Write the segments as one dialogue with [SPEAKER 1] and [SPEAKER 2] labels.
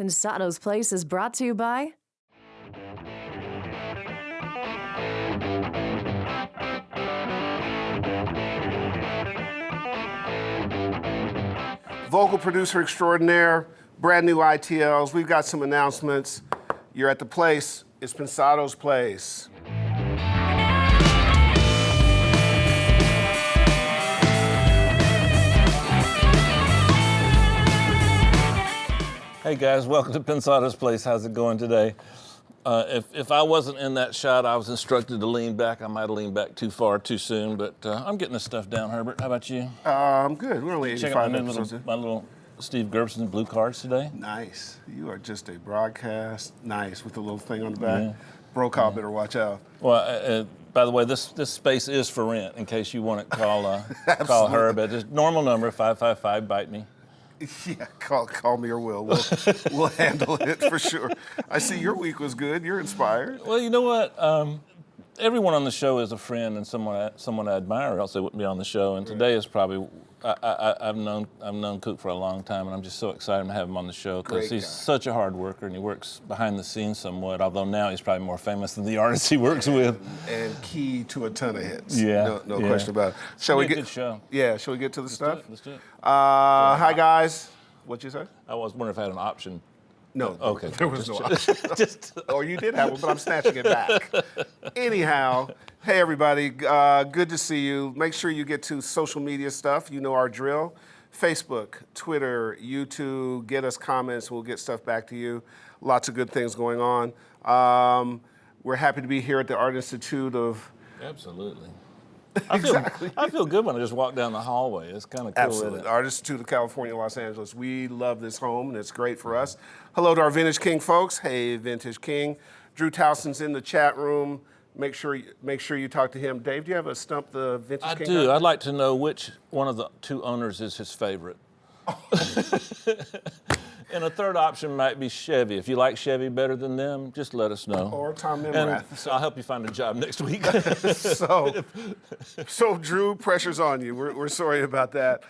[SPEAKER 1] Pensado's Place is brought to you by
[SPEAKER 2] vocal producer extraordinaire, brand new ITLs. We've got some announcements. You're at the place. It's Pensado's Place.
[SPEAKER 3] Hey guys, welcome to Pensado's Place. How's it going today? If I wasn't in that shot, I was instructed to lean back. I might have leaned back too far too soon, but I'm getting this stuff down, Herbert. How about you?
[SPEAKER 2] I'm good. We're only 85
[SPEAKER 3] Checking
[SPEAKER 2] episodes.
[SPEAKER 3] my little Steve Gerson blue cards today.
[SPEAKER 2] Nice. You are just a broadcast. Nice, with the little thing on the back. Yeah. Brokaw better watch out.
[SPEAKER 3] Well, by the way, this space is for rent, in case you want to call Herb at his normal number, 555, bite me.
[SPEAKER 2] Yeah, call me or we'll handle it for sure. I see your week was good. You're inspired.
[SPEAKER 3] Well, you know what? Everyone on the show is a friend and someone I admire, or else they wouldn't be on the show. And today is probably I've known Kuk for a long time, and I'm just so excited to have him on the show because he's such a hard worker and he works behind the scenes somewhat. Although now he's probably more famous than the artists he works with.
[SPEAKER 2] And key to a ton of hits.
[SPEAKER 3] Yeah,
[SPEAKER 2] no question about it. Shall we get?
[SPEAKER 3] Good show.
[SPEAKER 2] Yeah, shall we get to the stuff?
[SPEAKER 3] Let's do it.
[SPEAKER 2] Hi guys. What'd you say?
[SPEAKER 3] I was wondering if I had an option.
[SPEAKER 2] No,
[SPEAKER 3] okay.
[SPEAKER 2] There was no option. Or you did have one, but I'm snatching it back. Anyhow, hey everybody, good to see you. Make sure you get to social media stuff. You know our drill. Facebook, Twitter, YouTube, get us comments. We'll get stuff back to you. Lots of good things going on. We're happy to be here at the Art Institute of...
[SPEAKER 3] Absolutely.
[SPEAKER 2] Exactly.
[SPEAKER 3] I feel good when I just walk down the hallway. It's kind of cool.
[SPEAKER 2] Absolutely. Art Institute of California, Los Angeles. We love this home, and it's great for us. Hello to our Vintage King folks. Hey, Vintage King. Drew Towson's in the chat room. Make sure you talk to him. Dave, do you have a Stump the Vintage King?
[SPEAKER 3] I do. I'd like to know which one of the two owners is his favorite. And a third option might be Chevy. If you like Chevy better than them, just let us know.
[SPEAKER 2] Or Tom Nemrath.
[SPEAKER 3] And I'll help you find a job next week.
[SPEAKER 2] So Drew, pressure's on you. We're sorry about that.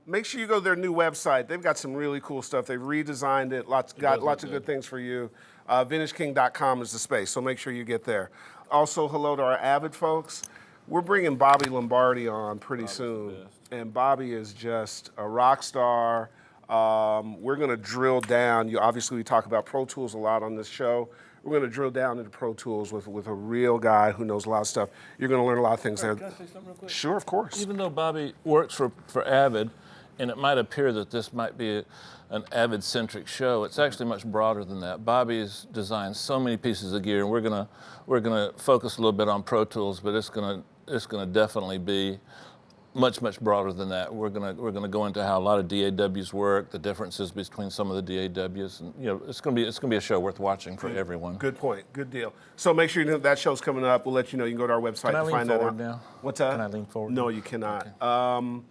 [SPEAKER 2] Make sure you go to their new website. They've got some really cool stuff. They've redesigned it. Lots of good things for you. VintageKing.com is the space, so make sure you get there. Also, hello to our Avid folks. We're bringing Bobby Lombardi on pretty soon. And Bobby is just a rock star. We're going to drill down. Obviously, we talk about Pro Tools a lot on this show. We're going to drill down into Pro Tools with a real guy who knows a lot of stuff. You're going to learn a lot of things there.
[SPEAKER 3] Can I say something real quick?
[SPEAKER 2] Sure, of course.
[SPEAKER 3] Even though Bobby works for Avid, and it might appear that this might be an Avid-centric show, it's actually much broader than that. Bobby has designed so many pieces of gear, and we're gonna focus a little bit on Pro Tools, but it's gonna definitely be much broader than that. We're gonna go into how a lot of DAWs work, the differences between some of the DAWs, and it's gonna be a show worth watching for everyone.
[SPEAKER 2] Good point. Good deal. So make sure you know that show's coming up. We'll let you know. You can go to our website to find that out.
[SPEAKER 3] Now?
[SPEAKER 2] What's that?
[SPEAKER 3] Can I lean forward?
[SPEAKER 2] No, you cannot. Okay.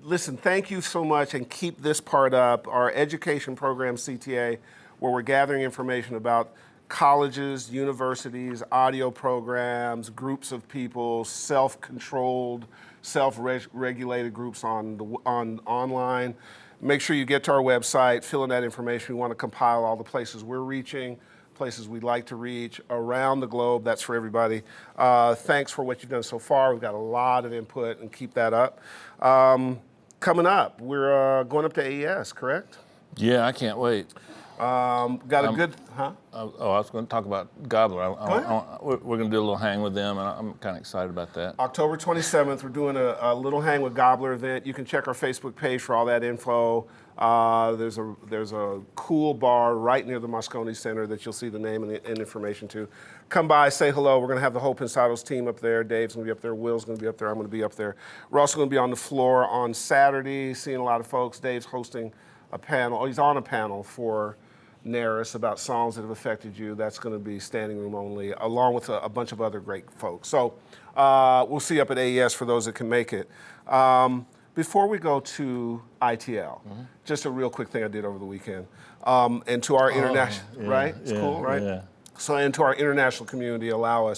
[SPEAKER 2] Listen, thank you so much, and keep this part up. Our education program, CTA, where we're gathering information about colleges, universities, audio programs, groups of people, self-controlled, self-regulated groups on online. Make sure you get to our website, fill in that information. We want to compile all the places we're reaching, places we'd like to reach around the globe. That's for everybody. Thanks for what you've done so far. We've got a lot of input, and keep that up. Coming up, we're going up to AES, correct?
[SPEAKER 3] Yeah, I can't wait.
[SPEAKER 2] Got a good, huh?
[SPEAKER 3] I was going to talk about Gobbler. We're going to do a little hang with them, and I'm kind of excited about that.
[SPEAKER 2] October 27th, we're doing a little hang with Gobbler event. You can check our Facebook page for all that info. There's a cool bar right near the Moscone Center that you'll see the name and information to. Come by, say hello. We're going to have the whole Pensado's team up there. Dave's going to be up there. Will's going to be up there. I'm going to be up there. We're also going to be on the floor on Saturday, seeing a lot of folks. Dave's hosting a panel. He's on a panel for Naris about songs that have affected you. That's going to be standing room only, along with a bunch of other great folks. So we'll see you up at AES for those that can make it. Before we go to ITL, just a real quick thing I did over the weekend. And to our international, right? It's cool, right? Yeah. So, and to our international community, allow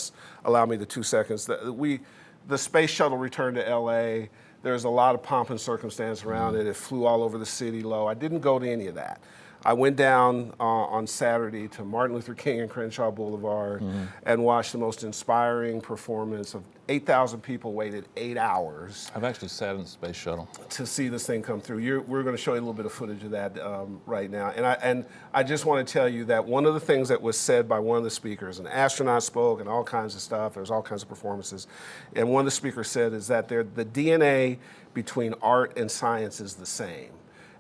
[SPEAKER 2] me the 2 seconds. The space shuttle returned to LA. There's a lot of pomp and circumstance around it. It flew all over the city low. I didn't go to any of that. I went down on Saturday to Martin Luther King and Crenshaw Boulevard and watched the most inspiring performance of 8,000 people waited 8 hours.
[SPEAKER 3] I've actually sat in the space shuttle
[SPEAKER 2] to see this thing come through. We're going to show you a little bit of footage of that right now. And I just want to tell you that one of the things that was said by one of the speakers, an astronaut spoke and all kinds of stuff, there was all kinds of performances, and one of the speakers said is that the DNA between art and science is the same.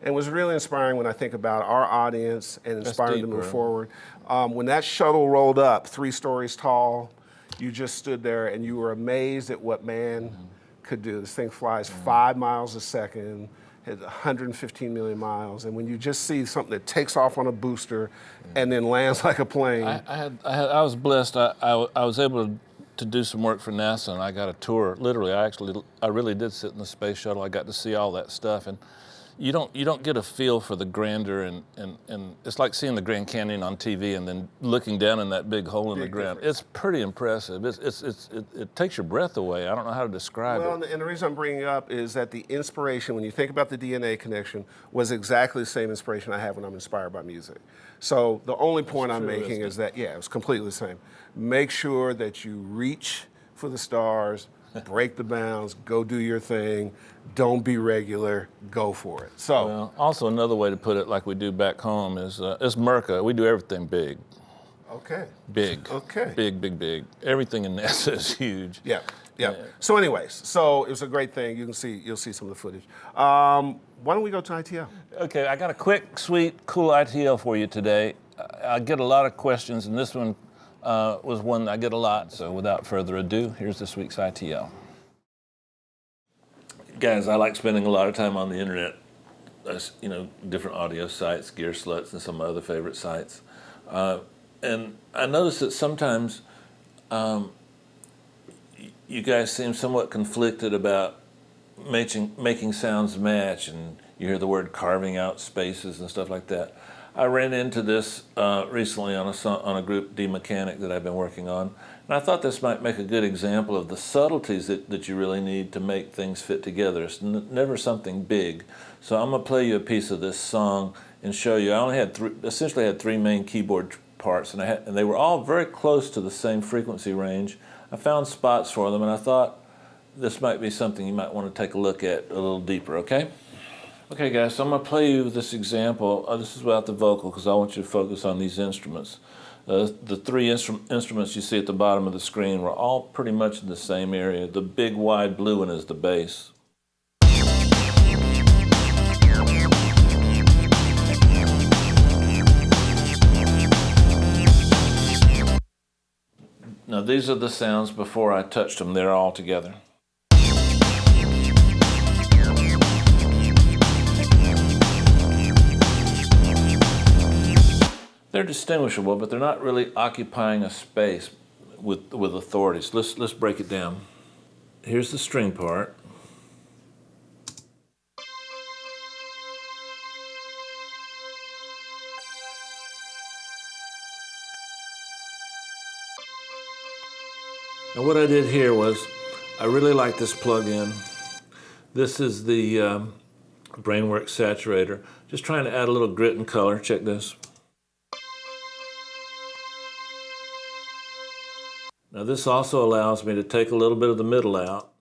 [SPEAKER 2] And it was really inspiring when I think about our audience and inspiring to move forward. When that shuttle rolled up 3 stories tall, you just stood there and you were amazed at what man could do. This thing flies 5 miles a second, has 115 million miles, and when you just see something that takes off on a booster and then lands like a plane.
[SPEAKER 3] I was blessed. I was able to do some work for NASA, and I got a tour. Literally, I really did sit in the space shuttle. I got to see all that stuff, and you don't get a feel for the grandeur, and it's like seeing the Grand Canyon on TV and then looking down in that big hole in the ground. It's pretty impressive. It takes your breath away. I don't know how to describe it.
[SPEAKER 2] Well, and the reason I'm bringing it up is that the inspiration, when you think about the DNA connection, was exactly the same inspiration I have when I'm inspired by music. So the only point I'm making is that, yeah, it was completely the same. Make sure that you reach for the stars, break the bounds, go do your thing. Don't be regular, go for it. So,
[SPEAKER 3] well, also another way to put it, like we do back home, is it's Merca. We do everything big.
[SPEAKER 2] Okay.
[SPEAKER 3] Big.
[SPEAKER 2] Okay.
[SPEAKER 3] Big, big, big. Everything in NASA is huge.
[SPEAKER 2] Yeah. So anyways, so it was a great thing. You'll see some of the footage. Why don't we go to ITL?
[SPEAKER 3] Okay, I got a quick, sweet, cool ITL for you today. I get a lot of questions, and this one was one I get a lot. So without further ado, here's this week's ITL. Guys, I like spending a lot of time on the internet, different audio sites, Gear Sluts, and some other favorite sites. And I notice that sometimes you guys seem somewhat conflicted about making sounds match, and you hear the word carving out spaces and stuff like that. I ran into this recently on a group, D-Mechanic, that I've been working on. And I thought this might make a good example of the subtleties that you really need to make things fit together. It's never something big. So I'm going to play you a piece of this song and show you. I only had essentially had 3 main keyboard parts, and they were all very close to the same frequency range. I found spots for them, and I thought this might be something you might want to take a look at a little deeper, okay? Okay, guys, so I'm going to play you this example. This is without the vocal because I want you to focus on these instruments. The 3 instruments you see at the bottom of the screen were all pretty much in the same area. The big, wide blue one is the bass. Now, these are the sounds before I touched them. They're all together. They're distinguishable, but they're not really occupying a space with authority. So let's break it down. Here's the string part. Now what I did here was, I really like this plug-in. This is the Brainworks Saturator. Just trying to add a little grit and color. Check this. Now this also allows me to take a little bit of the middle out.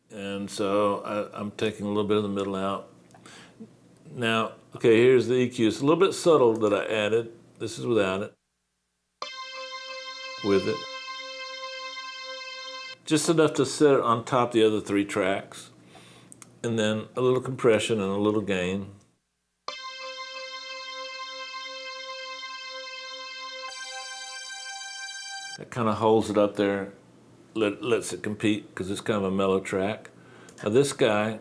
[SPEAKER 3] And so I'm taking a little bit of the middle out. Now, okay, here's the EQ. It's a little bit subtle that I added. This is without it. With it. Just enough to set it on top of the other 3 tracks. And then a little compression and a little gain. That kind of holds it up there, lets it compete because it's kind of a mellow track. Now this guy,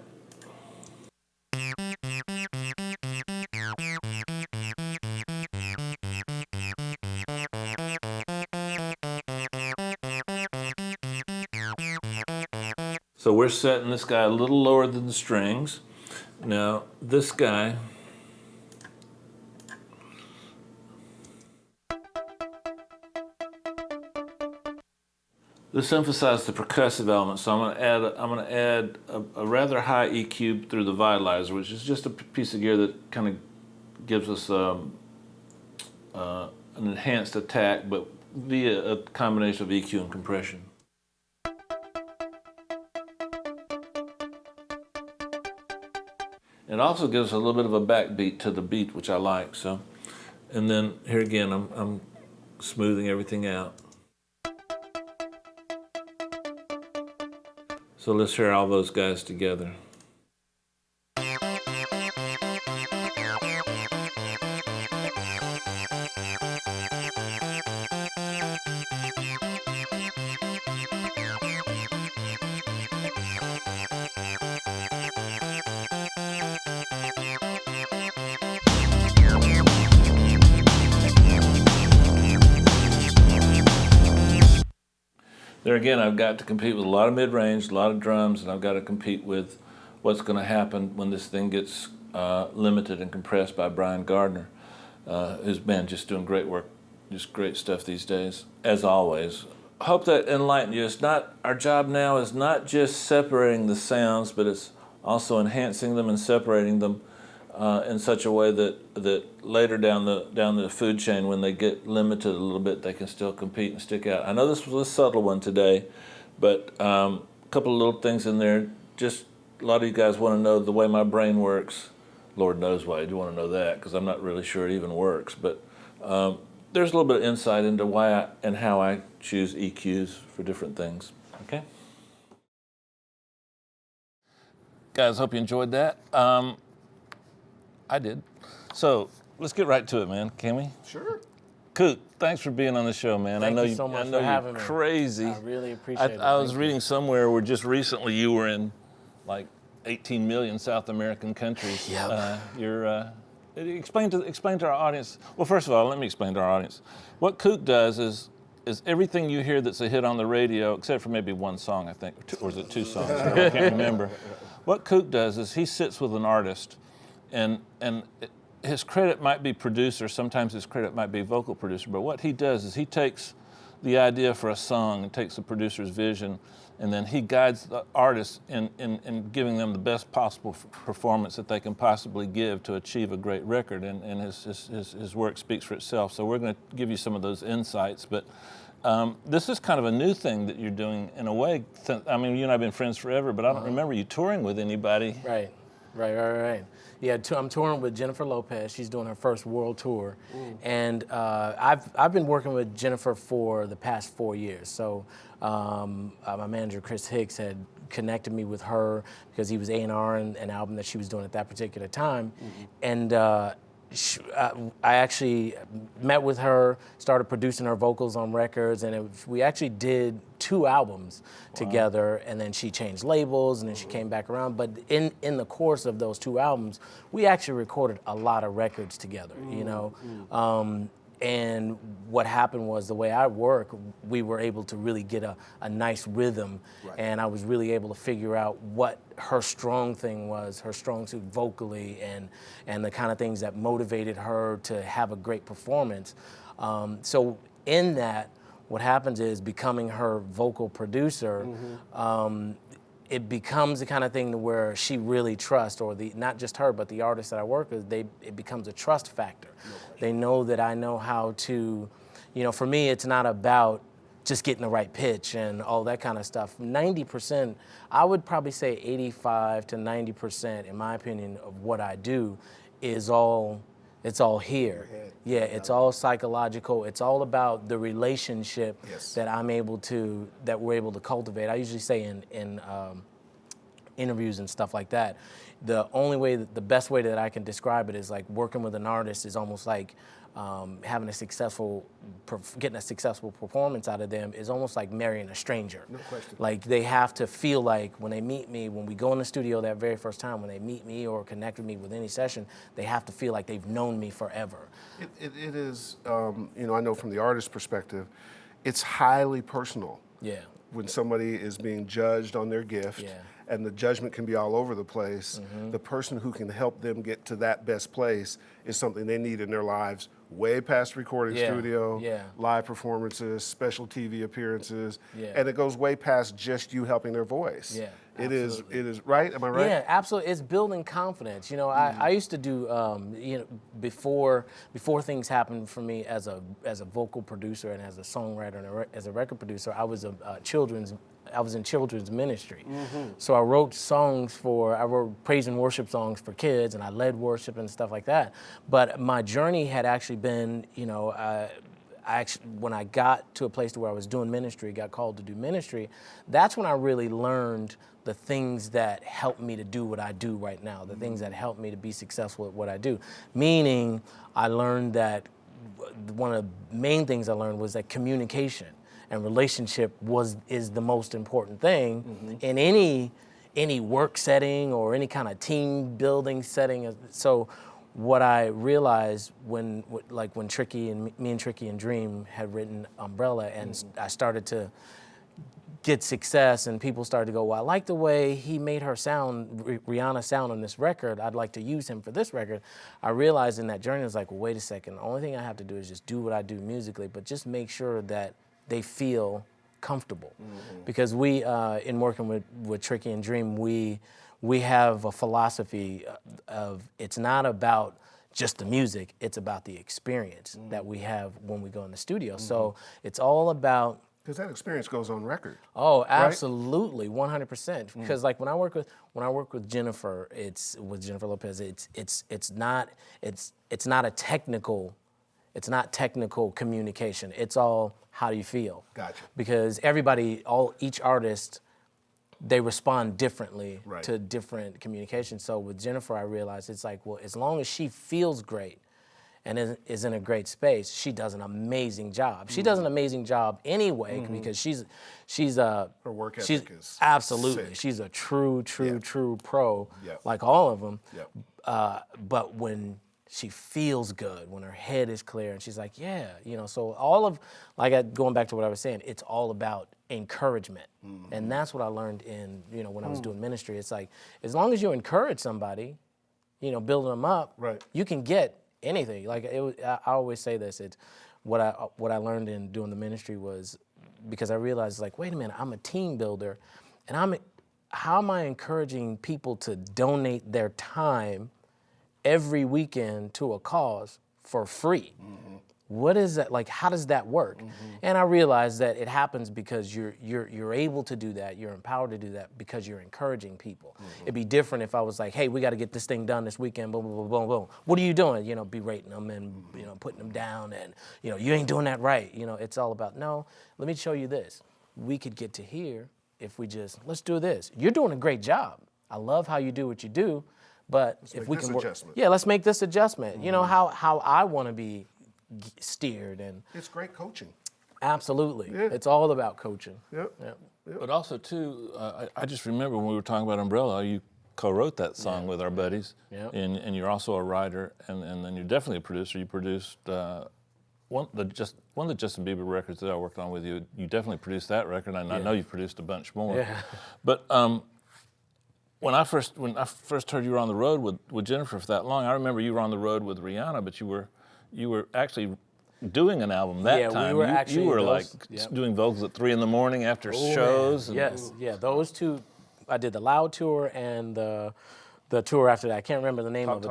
[SPEAKER 3] so we're setting this guy a little lower than the strings. Now this guy, Let's emphasize the percussive element. So I'm going to add a rather high EQ through the vitalizer, which is just a piece of gear that kind of gives us an enhanced attack, but via a combination of EQ and compression. It also gives a little bit of a backbeat to the beat, which I like. So, and then here again, I'm smoothing everything out. So let's hear all those guys together. There again, I've got to compete with a lot of mid-range, a lot of drums, and I've got to compete with what's going to happen when this thing gets limited and compressed by Brian Gardner, who's been just doing great work, just great stuff these days, as always. I hope that enlightened you. It's not, our job now is not just separating the sounds, but it's also enhancing them and separating them in such a way that later down the food chain, when they get limited a little bit, they can still compete and stick out. I know this was a subtle one today, but a couple of little things in there. Just a lot of you guys want to know the way my brain works. Lord knows why you want to know that, because I'm not really sure it even works. But there's a little bit of insight into why and how I choose EQs for different things. Okay? Guys, hope you enjoyed that. I did. So let's get right to it, man. Can we?
[SPEAKER 2] Sure.
[SPEAKER 3] Kuk, thanks for being on the show, man.
[SPEAKER 4] Thank you so much for having me.
[SPEAKER 3] Crazy.
[SPEAKER 4] I really appreciate it.
[SPEAKER 3] I was reading somewhere where just recently you were in like 18 million South American countries.
[SPEAKER 4] Yep.
[SPEAKER 3] Explain to our audience. Well, first of all, let me explain to our audience. What Kuk does is everything you hear that's a hit on the radio, except for maybe one song, I think, or is it two songs? I can't remember. What Kuk does is he sits with an artist, and his credit might be producer, sometimes his credit might be vocal producer, but what he does is he takes the idea for a song and takes the producer's vision, and then he guides the artist in giving them the best possible performance that they can possibly give to achieve a great record, and his work speaks for itself. So we're going to give you some of those insights, but this is kind of a new thing that you're doing in a way. I mean, you and I have been friends forever, but I don't remember you touring with anybody.
[SPEAKER 4] Right. Yeah, I'm touring with Jennifer Lopez. She's doing her first world tour. And I've been working with Jennifer for the past 4 years. So my manager, Chris Hicks, had connected me with her because he was A&R in an album that she was doing at that particular time. And I actually met with her, started producing her vocals on records, and we actually did 2 albums together, and then she changed labels, and then she came back around. But in the course of those 2 albums, we actually recorded a lot of records together, you know. And what happened was, the way I work, we were able to really get a nice rhythm, and I was really able to figure out what her strong thing was, her strong suit vocally, and the kind of things that motivated her to have a great performance. So in that, what happens is, becoming her vocal producer, it becomes the kind of thing to where she really trusts, or not just her, but the artists that I work with, it becomes a trust factor. They know that I know how to, you know, for me, it's not about just getting the right pitch and all that kind of stuff. 90%, I would probably say 85 to 90%, in my opinion, of what I do is it's all here. Yeah, it's all psychological. It's all about the relationship that we're able to cultivate. I usually say in interviews and stuff like that, the best way that I can describe it is like working with an artist is almost like getting a successful performance out of them is almost like marrying a stranger.
[SPEAKER 2] No question.
[SPEAKER 4] Like, they have to feel like when they meet me, when we go in the studio that very first time, when they meet me or connect with me with any session, they have to feel like they've known me forever.
[SPEAKER 2] It is, you know, I know from the artist's perspective, it's highly personal.
[SPEAKER 4] Yeah.
[SPEAKER 2] When somebody is being judged on their gift, and the judgment can be all over the place, the person who can help them get to that best place is something they need in their lives way past recording studio,
[SPEAKER 4] yeah.
[SPEAKER 2] live performances, special TV appearances,
[SPEAKER 4] Yeah.
[SPEAKER 2] and it goes way past just you helping their voice.
[SPEAKER 4] Yeah,
[SPEAKER 2] it is, right? Am I right?
[SPEAKER 4] Yeah, absolutely. It's building confidence. You know, I used to do, you know, before things happened for me as a vocal producer and as a songwriter and as a record producer, I was I was in children's ministry. So I wrote praise and worship songs for kids, and I led worship and stuff like that. But my journey had actually been, you know, when I got to a place to where I was doing ministry, got called to do ministry, that's when I really learned the things that helped me to do what I do right now, the things that helped me to be successful at what I do. Meaning, I learned that one of the main things I learned was that communication and relationship is the most important thing in any work setting or any kind of team building setting. So what I realized when Tricky and me and Tricky and Dream had written Umbrella, and I started to get success, and people started to go, well, I like the way he made her sound, Rihanna sound on this record. I'd like to use him for this record. I realized in that journey, I was like, well, wait a second. The only thing I have to do is just do what I do musically, but just make sure that they feel comfortable. Because we, in working with Tricky and Dream, we have a philosophy of it's not about just the music, it's about the experience that we have when we go in the studio. So it's all about,
[SPEAKER 2] because that experience goes on record.
[SPEAKER 4] oh, absolutely, 100%. Because like when I work with Jennifer, with Jennifer Lopez, it's not a technical. It's not technical communication. It's all how do you feel.
[SPEAKER 2] Gotcha.
[SPEAKER 4] Because each artist, they respond differently to different communications. So with Jennifer, I realized it's like, well, as long as she feels great and is in a great space, she does an amazing job. She does an amazing job anyway because she's
[SPEAKER 2] her work ethic is
[SPEAKER 4] absolutely
[SPEAKER 2] sick.
[SPEAKER 4] She's a true pro,
[SPEAKER 2] Yep.
[SPEAKER 4] like all of them.
[SPEAKER 2] Yep.
[SPEAKER 4] But when she feels good, when her head is clear, and she's like, yeah, you know. So going back to what I was saying, it's all about encouragement, and that's what I learned in, you know, when I was doing ministry. It's like, as long as you encourage somebody, you know, building them up, you can get anything. Like I always say this. It's what I learned in doing the ministry was, because I realized, like, wait a minute, I'm a team builder, and how am I encouraging people to donate their time every weekend to a cause for free? What is that like? How does that work? And I realized that it happens because you're able to do that. You're empowered to do that because you're encouraging people. It'd be different if I was like, hey, we got to get this thing done this weekend. Boom, boom, boom, boom, boom. What are you doing? You know, berating them and, you know, putting them down, and, you know, you ain't doing that right. You know, it's all about, no, let me show you this. We could get to here if we just, let's do this. You're doing a great job. I love how you do what you do. But if we can work, let's make this adjustment. You know how I want to be steered, and
[SPEAKER 2] it's great coaching.
[SPEAKER 4] Absolutely, it's all about coaching.
[SPEAKER 2] Yep.
[SPEAKER 3] But also too, I just remember when we were talking about Umbrella, you co-wrote that song with our buddies, and you're also a writer, and then you're definitely a producer. You produced one of the Justin Bieber records that I worked on with you. You definitely produced that record, and I know you've produced a bunch more.
[SPEAKER 4] Yeah.
[SPEAKER 3] But when I first heard you were on the road with Jennifer for that long, I remember you were on the road with Rihanna, but you were actually doing an album that time.
[SPEAKER 4] We were actually
[SPEAKER 3] you were doing vocals at 3 a.m. after shows.
[SPEAKER 4] Yes, those two. I did the Loud tour and the tour after that. I can't remember the name of it,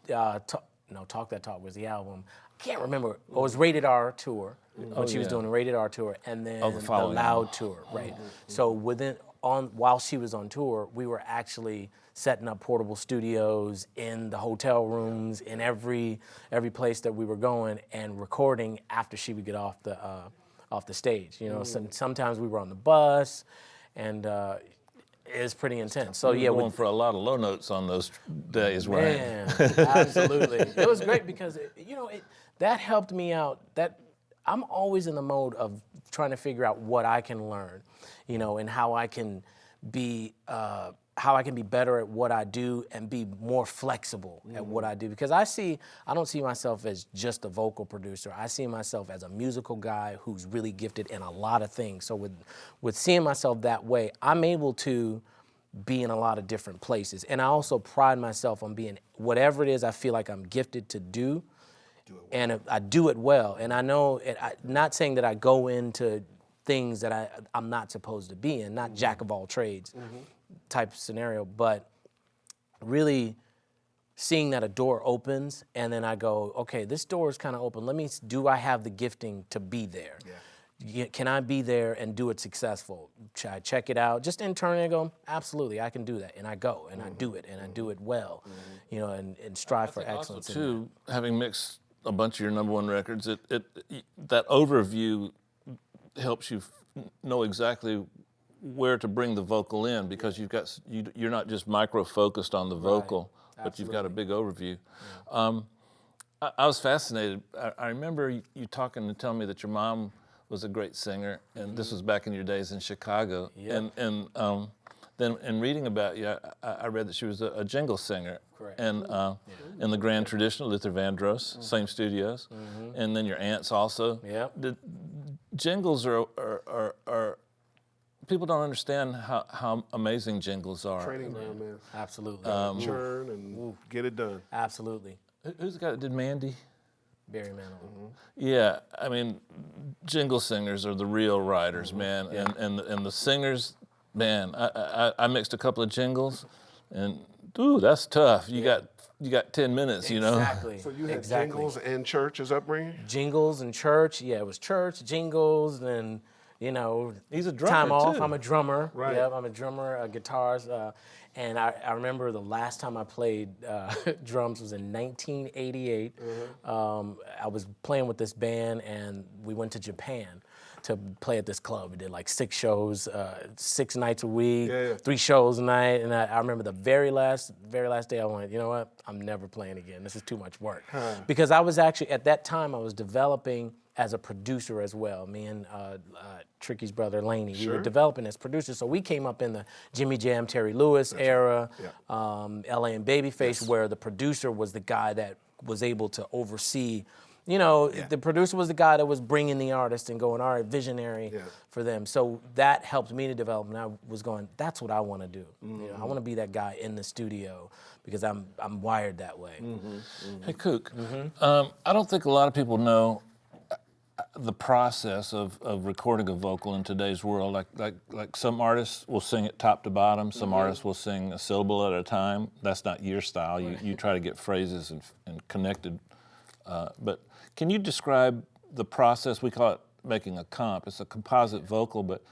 [SPEAKER 4] Talk That Talk was the album. I can't remember. It was Rated R tour. When she was doing a Rated R tour, and then the Loud tour, right? So while she was on tour, we were actually setting up portable studios in the hotel rooms, in every place that we were going, and recording after she would get off the stage. You know, sometimes we were on the bus, and it's pretty intense. So
[SPEAKER 3] we were going for a lot of low notes on those days, right?
[SPEAKER 4] Man, absolutely. It was great because that helped me out. That I'm always in the mode of trying to figure out what I can learn, you know, and how I can be better at what I do and be more flexible at what I do. Because I don't see myself as just a vocal producer. I see myself as a musical guy who's really gifted in a lot of things. So with seeing myself that way, I'm able to be in a lot of different places. And I also pride myself on being, whatever it is I feel like I'm gifted to do, and if I do it well. And I know, not saying that I go into things that I'm not supposed to be in, not jack of all trades type of scenario, but really seeing that a door opens and then I go, okay, this door is kind of open. Do I have the gifting to be there? Can I be there and do it successful? I check it out. Just internally I go, absolutely, I can do that. And I go and I do it and I do it well, you know, and strive for excellence.
[SPEAKER 3] Also, too, having mixed a bunch of your #1 records, that overview helps you know exactly where to bring the vocal in, because you're not just micro-focused on the vocal, but you've got a big overview. I was fascinated. I remember you talking and telling me that your mom was a great singer, and this was back in your days in Chicago.
[SPEAKER 4] Yeah.
[SPEAKER 3] And then in reading about you, I read that she was a jingle singer.
[SPEAKER 4] Correct.
[SPEAKER 3] And in the grand tradition, Luther Vandross, same studios, and then your aunts also.
[SPEAKER 4] Yeah.
[SPEAKER 3] Jingles are people don't understand how amazing jingles are.
[SPEAKER 2] Training ground, man.
[SPEAKER 4] Absolutely.
[SPEAKER 2] Churn and get it done.
[SPEAKER 4] Absolutely.
[SPEAKER 3] Who's the guy that did Mandy?
[SPEAKER 4] Barry Manilow.
[SPEAKER 3] Yeah, I mean, jingle singers are the real writers, man, and the singers, man. I mixed a couple of jingles, and ooh, that's tough. You got 10 minutes, you know.
[SPEAKER 4] Exactly.
[SPEAKER 2] So you had Jingles and church as upbringing?
[SPEAKER 4] Jingles and church. Yeah, it was church, jingles, and you know,
[SPEAKER 3] He's a drummer,
[SPEAKER 4] time off.
[SPEAKER 3] too.
[SPEAKER 4] I'm a drummer.
[SPEAKER 2] Right.
[SPEAKER 4] Yep, I'm a drummer, guitars. And I remember the last time I played drums was in 1988. I was playing with this band, and we went to Japan to play at this club. We did like 6 shows, 6 nights a week, 3 shows a night. And I remember the very last day, I went, you know what? I'm never playing again. This is too much work. Because I was actually, at that time, I was developing as a producer as well. Me and Tricky's brother, Laney, we were developing as producers. So we came up in the Jimmy Jam, Terry Lewis era, LA and Babyface, where the producer was the guy that was able to oversee. You know, the producer was the guy that was bringing the artist and going, all right, visionary for them. So that helped me to develop, and I was going, that's what I want to do. You know, I want to be that guy in the studio because I'm wired that way.
[SPEAKER 3] Hey, Kuk, I don't think a lot of people know the process of recording a vocal in today's world. Like some artists will sing it top to bottom. Some artists will sing a syllable at a time. That's not your style. You try to get phrases and connected. But can you describe the process? We call it making a comp. It's a composite vocal, but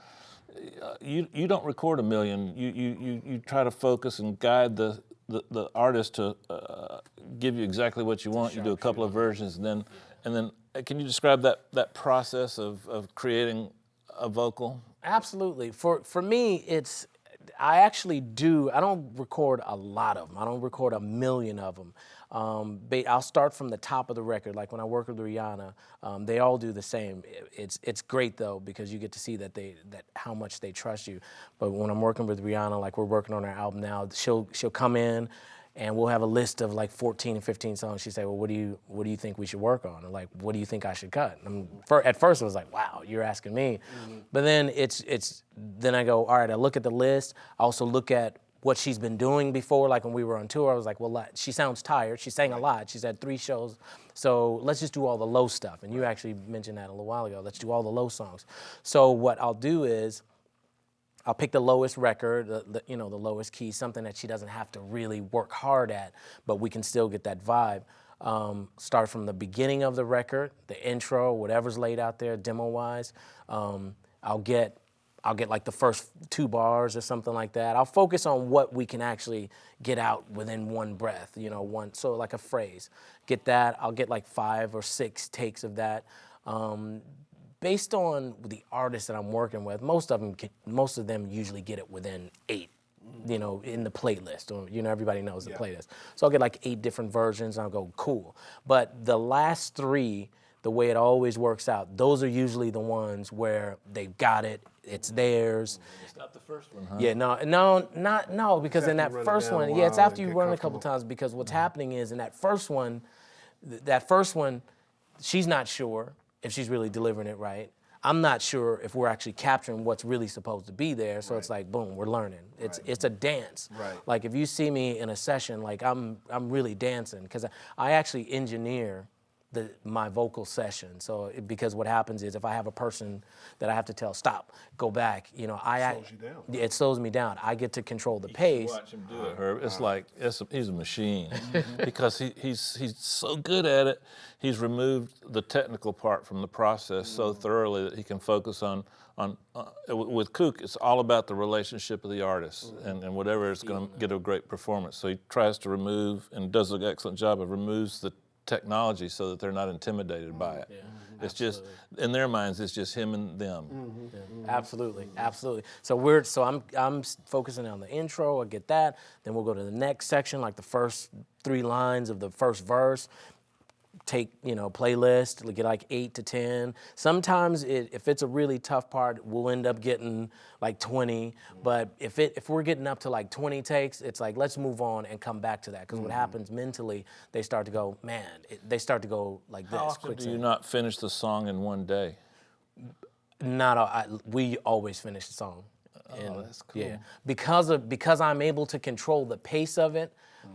[SPEAKER 3] you don't record a million. You try to focus and guide the artist to give you exactly what you want. You do a couple of versions, and then can you describe that process of creating a vocal?
[SPEAKER 4] Absolutely. For me, I don't record a lot of them. I don't record a million of them. I'll start from the top of the record. Like when I work with Rihanna, they all do the same. It's great though, because you get to see that how much they trust you. But when I'm working with Rihanna, like we're working on her album now, she'll come in and we'll have a list of like 14 and 15 songs. She'd say, well, what do you think we should work on? Or like, what do you think I should cut? At first I was like, wow, you're asking me. But then then I go, all right, I look at the list. I also look at what she's been doing before. Like when we were on tour, I was like, well, she sounds tired. She sang a lot. She's had 3 shows. So let's just do all the low stuff. And you actually mentioned that a little while ago. Let's do all the low songs. So what I'll do is, I'll pick the lowest record, the lowest key, something that she doesn't have to really work hard at, but we can still get that vibe. Start from the beginning of the record, the intro, whatever's laid out there, demo-wise. I'll get like the first 2 bars or something like that. I'll focus on what we can actually get out within one breath, so like a phrase. Get that. I'll get like 5 or 6 takes of that. Based on the artists that I'm working with, most of them usually get it within 8, in the playlist, or everybody knows the playlist. So I'll get like 8 different versions, and I'll go cool. But the last 3, the way it always works out, those are usually the ones where they've got it, it's theirs.
[SPEAKER 3] It's not the first one, huh?
[SPEAKER 4] Yeah, no, because in that first one, it's after you run it a couple times, because what's happening is in that first one, she's not sure if she's really delivering it right. I'm not sure if we're actually capturing what's really supposed to be there. So it's like, boom, we're learning. It's a dance.
[SPEAKER 2] Right.
[SPEAKER 4] Like if you see me in a session, like I'm really dancing, because I actually engineer my vocal session. So because what happens is if I have a person that I have to tell stop, go back, you know,
[SPEAKER 2] slows you down.
[SPEAKER 4] it slows me down. I get to control the
[SPEAKER 3] You
[SPEAKER 4] pace.
[SPEAKER 3] watch him do it, Herb. It's like he's a machine because he's so good at it. He's removed the technical part from the process so thoroughly that he can focus on with Kuk. It's all about the relationship of the artist and whatever is going to get a great performance. So he tries to remove and does an excellent job of removes the technology so that they're not intimidated by it.
[SPEAKER 4] Yeah,
[SPEAKER 3] it's just in their minds it's just him and them.
[SPEAKER 4] Absolutely. So I'm focusing on the intro. I get that. Then we'll go to the next section, like the first 3 lines of the first verse. Take, you know, playlist, get like 8 to 10. Sometimes if it's a really tough part, we'll end up getting like 20. But if we're getting up to like 20 takes, it's like, let's move on and come back to that. Because what happens mentally, they start to go, man, they start to go like this.
[SPEAKER 3] How often do you not finish the song in one day?
[SPEAKER 4] We always finish the song.
[SPEAKER 3] Oh, that's cool.
[SPEAKER 4] Yeah, because I'm able to control the pace of it.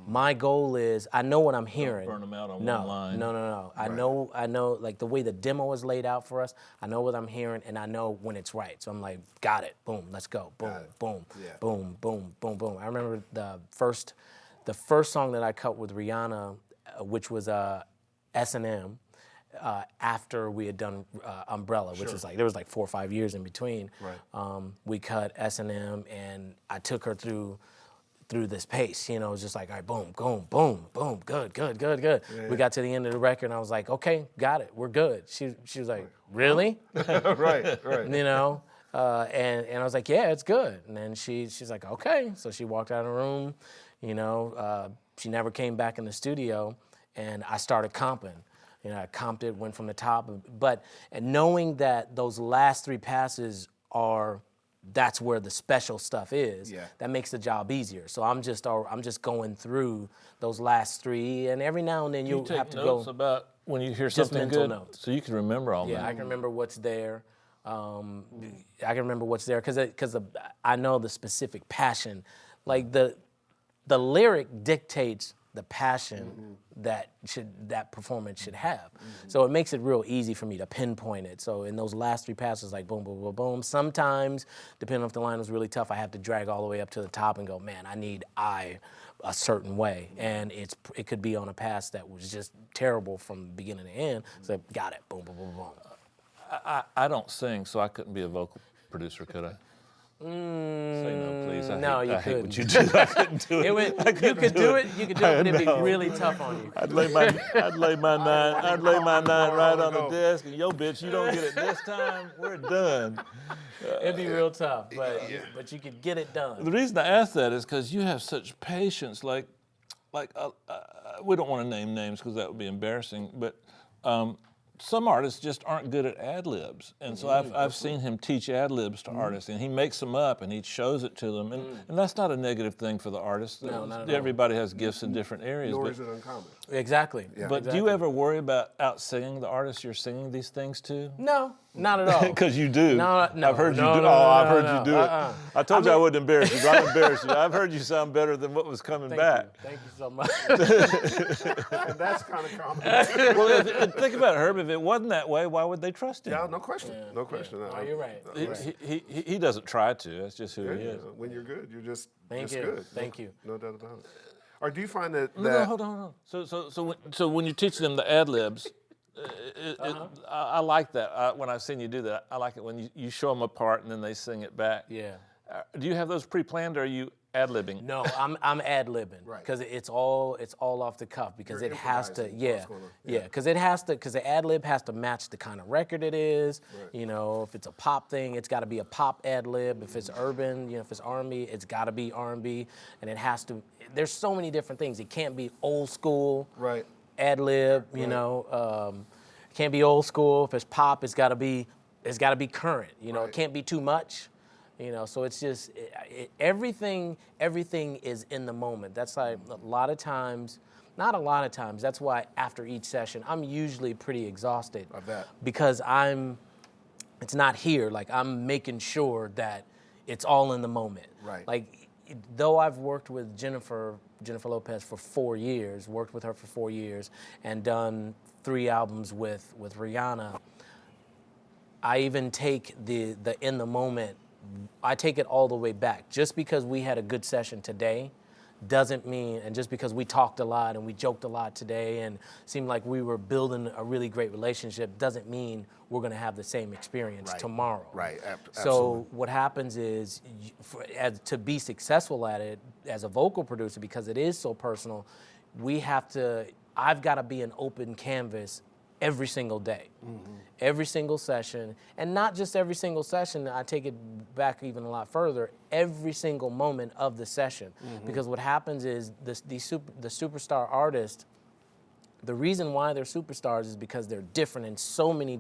[SPEAKER 4] My goal is I know what I'm hearing.
[SPEAKER 3] Burn them out on one line.
[SPEAKER 4] No. I know like the way the demo is laid out for us. I know what I'm hearing and I know when it's right. So I'm like, got it. Boom, let's go. Boom, boom, boom, boom, boom, boom. I remember the first song that I cut with Rihanna, which was S&M. After we had done Umbrella, which was like, there was like 4 or 5 years in between.
[SPEAKER 2] Right.
[SPEAKER 4] We cut S&M and I took her through this pace, you know, it was just like, all right, boom, boom, boom, boom, good.
[SPEAKER 2] Yeah.
[SPEAKER 4] We got to the end of the record and I was like, okay, got it, we're good. She was like, really?
[SPEAKER 2] right.
[SPEAKER 4] You know, and I was like, yeah, it's good. And then she's like, okay. So she walked out of the room, you know, she never came back in the studio and I started comping. You know, I comped it, went from the top, and knowing that those last 3 passes that's where the special stuff is.
[SPEAKER 2] Yeah.
[SPEAKER 4] That makes the job easier. So I'm just going through those last 3, and every now and then you have to go.
[SPEAKER 3] Notes about when you hear
[SPEAKER 4] Just
[SPEAKER 3] something
[SPEAKER 4] mental
[SPEAKER 3] good,
[SPEAKER 4] notes.
[SPEAKER 3] so you can remember all that.
[SPEAKER 4] Yeah, I can remember what's there. I can remember what's there because I know the specific passion. Like the lyric dictates the passion that performance should have. So it makes it real easy for me to pinpoint it. So in those last 3 passes, like boom, boom, boom, boom. Sometimes, depending on if the line was really tough, I have to drag all the way up to the top and go, man, I need a certain way. And it could be on a pass that was just terrible from beginning to end. So got it, boom, boom, boom, boom.
[SPEAKER 3] I don't sing, so I couldn't be a vocal producer, could I? Say no, please. I hate what you do. I couldn't do it.
[SPEAKER 4] You could do it, but it'd be really tough on you.
[SPEAKER 3] I'd lay my 9 right on the desk, and yo, bitch, you don't get it this time. We're done.
[SPEAKER 4] It'd be real tough, but you could get it done.
[SPEAKER 3] The reason I ask that is because you have such patience. Like we don't want to name names because that would be embarrassing, but. Some artists just aren't good at ad-libs. And so I've seen him teach ad-libs to artists, and he makes them up and he shows it to them. And that's not a negative thing for the artist.
[SPEAKER 4] No, not at all.
[SPEAKER 3] Everybody has gifts in different areas.
[SPEAKER 2] Nor is it uncommon.
[SPEAKER 4] Exactly.
[SPEAKER 2] Yeah.
[SPEAKER 3] But do you ever worry about out-singing the artists you're singing these things to?
[SPEAKER 4] No, not at all.
[SPEAKER 3] Because you do.
[SPEAKER 4] No,
[SPEAKER 3] I've heard you do.
[SPEAKER 4] I've
[SPEAKER 3] heard you do it. I told you I wouldn't embarrass you, but I'm embarrassed you. I've heard you sound better than what was coming back.
[SPEAKER 4] Thank you so much.
[SPEAKER 2] And that's kind of common.
[SPEAKER 3] Well, think about it, Herb. If it wasn't that way, why would they trust him?
[SPEAKER 2] Yeah, no question. No question.
[SPEAKER 4] Oh, you're right.
[SPEAKER 3] He doesn't try to. That's just who he is.
[SPEAKER 2] When you're good, you're just
[SPEAKER 4] Thank you.
[SPEAKER 2] good.
[SPEAKER 4] Thank you.
[SPEAKER 2] No doubt about it. Or do you find that...
[SPEAKER 3] No, hold on. So when you teach them the ad-libs, I like that. When I've seen you do that, I like it when you show them a part and then they sing it back.
[SPEAKER 4] Yeah.
[SPEAKER 3] Do you have those pre-planned, or are you ad-libbing?
[SPEAKER 4] No, I'm ad-libbing because it's all off the cuff because
[SPEAKER 2] You're
[SPEAKER 4] it has to,
[SPEAKER 2] improvising
[SPEAKER 4] because the ad-lib has to match the kind of record it is.
[SPEAKER 2] Right.
[SPEAKER 4] You know, if it's a pop thing, it's got to be a pop ad-lib. If it's urban, if it's R&B, it's got to be R&B, and it has to. There's so many different things. It can't be old school.
[SPEAKER 2] Right.
[SPEAKER 4] Ad-lib. It can't be old school. If it's pop, it's got to be current. It can't be too much. So it's just everything is in the moment. That's like not a lot of times, that's why after each session, I'm usually pretty exhausted.
[SPEAKER 2] I bet.
[SPEAKER 4] Because it's not here. Like I'm making sure that it's all in the moment.
[SPEAKER 2] Right.
[SPEAKER 4] Like though I've worked with Jennifer Lopez for 4 years, worked with her for 4 years, and done 3 albums with Rihanna, I even take the in the moment, I take it all the way back. Just because we had a good session today doesn't mean, and just because we talked a lot and we joked a lot today and seemed like we were building a really great relationship, doesn't mean we're going to have the same experience tomorrow.
[SPEAKER 2] Right,
[SPEAKER 4] So
[SPEAKER 2] absolutely.
[SPEAKER 4] what happens is, to be successful at it as a vocal producer, because it is so personal, I've got to be an open canvas every single day, every single session, and not just every single session. I take it back even a lot further. Every single moment of the session, because what happens is the superstar artist. The reason why they're superstars is because they're different in so many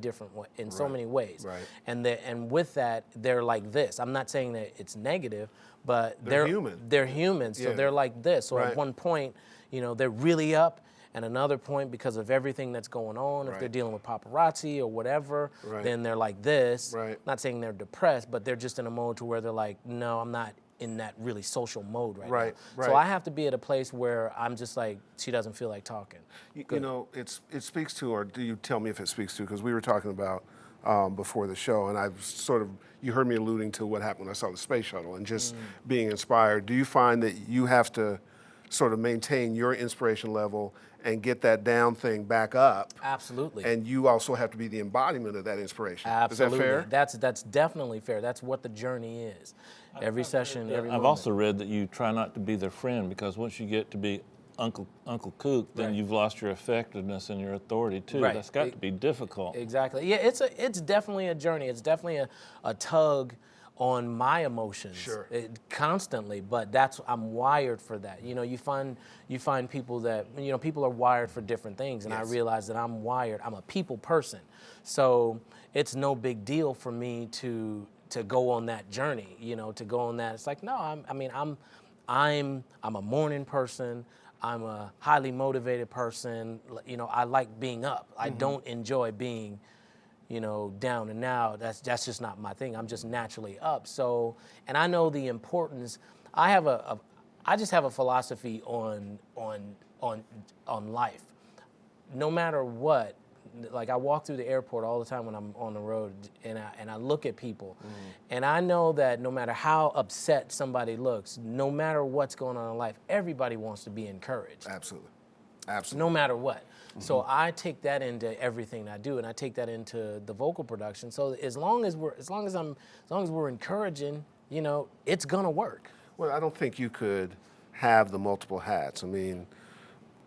[SPEAKER 4] so many ways.
[SPEAKER 2] Right.
[SPEAKER 4] And with that, they're like this. I'm not saying that it's negative, but
[SPEAKER 2] They're human.
[SPEAKER 4] They're human, so
[SPEAKER 2] Yeah.
[SPEAKER 4] they're like this. So
[SPEAKER 2] Right.
[SPEAKER 4] at one point, they're really up. And another point, because of everything that's going on, if
[SPEAKER 2] Right.
[SPEAKER 4] they're dealing with paparazzi or whatever,
[SPEAKER 2] Right.
[SPEAKER 4] then they're like this.
[SPEAKER 2] Right.
[SPEAKER 4] Not saying they're depressed, but they're just in a mode to where they're like, no, I'm not in that really social mode right
[SPEAKER 2] Right,
[SPEAKER 4] now.
[SPEAKER 2] right.
[SPEAKER 4] So I have to be at a place where I'm just like, she doesn't feel like talking.
[SPEAKER 2] You know, it speaks to, or do you tell me if it speaks to, because we were talking about before the show, and I've you heard me alluding to what happened when I saw the space shuttle and just being inspired. Do you find that you have to sort of maintain your inspiration level and get that down thing back up?
[SPEAKER 4] Absolutely.
[SPEAKER 2] And you also have to be the embodiment of that inspiration.
[SPEAKER 4] Absolutely.
[SPEAKER 2] Is that fair?
[SPEAKER 4] That's definitely fair. That's what the journey is. Every session, every
[SPEAKER 3] I've
[SPEAKER 4] moment.
[SPEAKER 3] also read that you try not to be their friend, because once you get to be Uncle Kuk, then
[SPEAKER 4] Right.
[SPEAKER 3] you've lost your effectiveness and your authority too.
[SPEAKER 4] Right.
[SPEAKER 3] That's got to be difficult.
[SPEAKER 4] Exactly. Yeah, it's definitely a journey. It's definitely a tug on my emotions.
[SPEAKER 2] Sure.
[SPEAKER 4] Constantly, but I'm wired for that. You find people that, people are wired for different things, and
[SPEAKER 2] Yes.
[SPEAKER 4] I realize that I'm a people person. So it's no big deal for me to go on that journey, to go on that. It's like, no, I'm a morning person. I'm a highly motivated person. I like being up. I don't enjoy being, down and out. That's just not my thing. I'm just naturally up. So, and I know the importance. I just have a philosophy on life. No matter what, like I walk through the airport all the time when I'm on the road, and I look at people, and I know that no matter how upset somebody looks, no matter what's going on in life, everybody wants to be encouraged.
[SPEAKER 2] Absolutely. Absolutely.
[SPEAKER 4] No matter what. So I take that into everything I do, and I take that into the vocal production. So as long as we're encouraging, it's gonna work.
[SPEAKER 2] Well, I don't think you could have the multiple hats. I mean,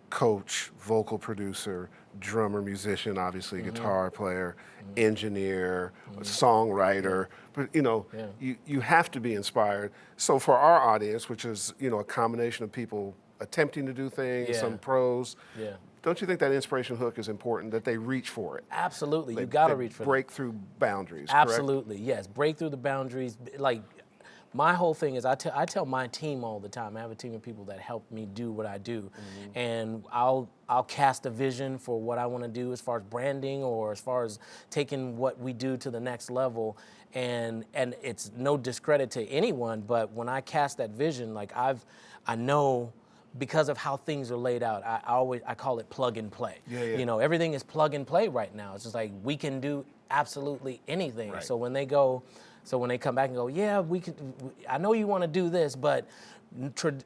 [SPEAKER 2] coach, vocal producer, drummer, musician, obviously guitar player, engineer, songwriter. But you have to be inspired. So for our audience, which is a combination of people attempting to do things,
[SPEAKER 4] Yeah.
[SPEAKER 2] some pros.
[SPEAKER 4] Yeah.
[SPEAKER 2] Don't you think that inspiration hook is important, that they reach for it?
[SPEAKER 4] Absolutely,
[SPEAKER 2] They-
[SPEAKER 4] you got to
[SPEAKER 2] they
[SPEAKER 4] reach for
[SPEAKER 2] break through boundaries, correct?
[SPEAKER 4] Absolutely, yes. Break through the boundaries. Like, my whole thing is I tell my team all the time. I have a team of people that help me do what I do, and I'll cast a vision for what I want to do as far as branding or as far as taking what we do to the next level. And it's no discredit to anyone, but when I cast that vision, like I know. Because of how things are laid out, I call it plug and play.
[SPEAKER 2] Yeah.
[SPEAKER 4] Everything is plug and play right now. It's just like we can do absolutely anything.
[SPEAKER 2] Right.
[SPEAKER 4] So when they come back and go, yeah, I know you want to do this, but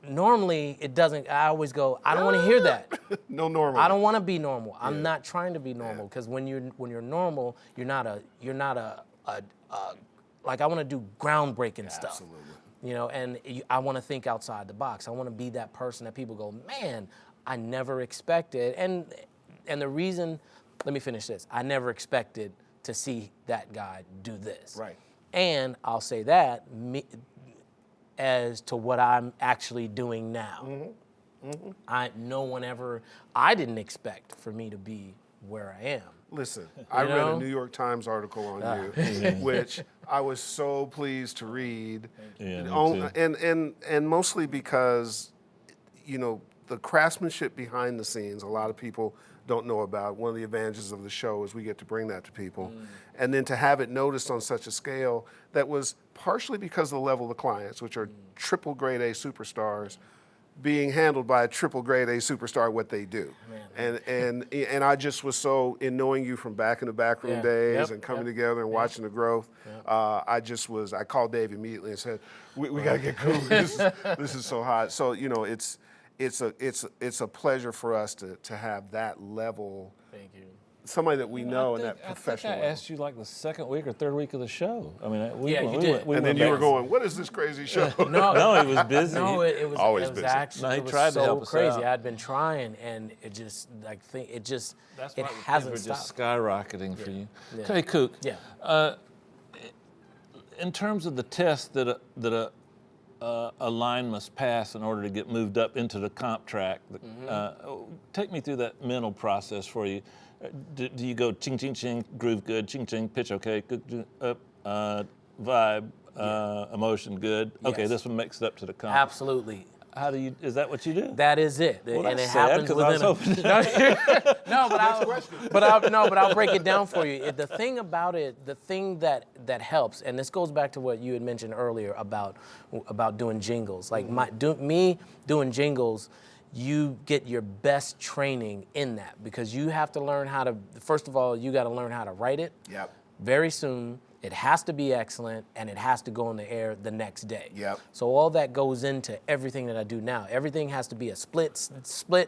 [SPEAKER 4] normally it doesn't. I always go, I don't want to hear that.
[SPEAKER 2] No normal.
[SPEAKER 4] I don't want to be normal. I'm not trying to be normal, because when you're normal, you're not a like, I want to do groundbreaking stuff.
[SPEAKER 2] Absolutely.
[SPEAKER 4] And I want to think outside the box. I want to be that person that people go, man, I never expected. And the reason, let me finish this. I never expected to see that guy do this.
[SPEAKER 2] Right.
[SPEAKER 4] And I'll say that as to what I'm actually doing now. I didn't expect for me to be where I am.
[SPEAKER 2] Listen, I read a New York Times article on you, which I was so pleased to read,
[SPEAKER 3] Yeah, me too.
[SPEAKER 2] and mostly because, the craftsmanship behind the scenes, a lot of people don't know about. One of the advantages of the show is we get to bring that to people. And then to have it noticed on such a scale that was partially because of the level of the clients, which are triple grade A superstars, being handled by a triple grade A superstar, what they do. And I just was so, in knowing you from back in the backroom days and coming together and watching the growth, I called Dave immediately and said, we got to get Kuk. This is so hot. So, you know, it's a pleasure for us to have that level. Thank you. Somebody that we know in that professional.
[SPEAKER 3] I think I asked you like the second week or third week of the show. I mean,
[SPEAKER 4] you did.
[SPEAKER 2] And then you were going, "What is this crazy show?"
[SPEAKER 3] No, he was busy.
[SPEAKER 4] No, it was
[SPEAKER 2] always
[SPEAKER 4] it was
[SPEAKER 2] busy.
[SPEAKER 4] actually
[SPEAKER 3] No, he
[SPEAKER 4] it was
[SPEAKER 3] tried to
[SPEAKER 4] so
[SPEAKER 3] help us
[SPEAKER 4] crazy.
[SPEAKER 3] out.
[SPEAKER 4] I'd been trying, and it just it
[SPEAKER 3] Things
[SPEAKER 4] hasn't
[SPEAKER 3] were
[SPEAKER 4] stopped.
[SPEAKER 3] just skyrocketing for you.
[SPEAKER 4] Yeah.
[SPEAKER 3] Okay, Kuk.
[SPEAKER 4] Yeah.
[SPEAKER 3] In terms of the test that a line must pass in order to get moved up into the comp track, take me through that mental process for you. Do you go ching ching ching, groove good, ching ching, pitch okay, good, up, vibe, emotion good. Okay,
[SPEAKER 4] Yes.
[SPEAKER 3] this one makes it up to the comp.
[SPEAKER 4] Absolutely.
[SPEAKER 3] How do you? Is that what you do?
[SPEAKER 4] That is it,
[SPEAKER 3] Well,
[SPEAKER 4] and
[SPEAKER 3] that's
[SPEAKER 4] it
[SPEAKER 3] sad,
[SPEAKER 4] happens
[SPEAKER 3] 'cause I was
[SPEAKER 4] within.
[SPEAKER 3] hoping-
[SPEAKER 4] But I'll break it down for you. The thing about it, the thing that helps, and this goes back to what you had mentioned earlier about doing jingles. Like me doing jingles, you get your best training in that because you have to learn how to. First of all, you got to learn how to write it.
[SPEAKER 2] Yep.
[SPEAKER 4] Very soon. It has to be excellent, and it has to go on the air the next day.
[SPEAKER 2] Yep.
[SPEAKER 4] So all that goes into everything that I do now. Everything has to be a split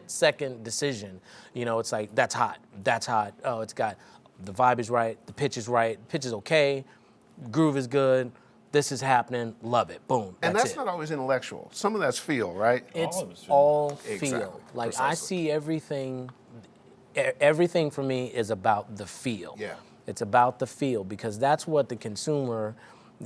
[SPEAKER 4] second decision. You know, it's like, that's hot. Oh, it's got, the vibe is right, the pitch is okay, groove is good, this is happening, love it, boom,
[SPEAKER 2] And that's
[SPEAKER 4] it.
[SPEAKER 2] not always intellectual. Some of that's feel, right?
[SPEAKER 4] It's
[SPEAKER 3] of it's feel.
[SPEAKER 4] all feel.
[SPEAKER 2] Exactly,
[SPEAKER 4] Like
[SPEAKER 2] precisely.
[SPEAKER 4] I see everything for me is about the feel.
[SPEAKER 2] Yeah.
[SPEAKER 4] It's about the feel because that's what the consumer.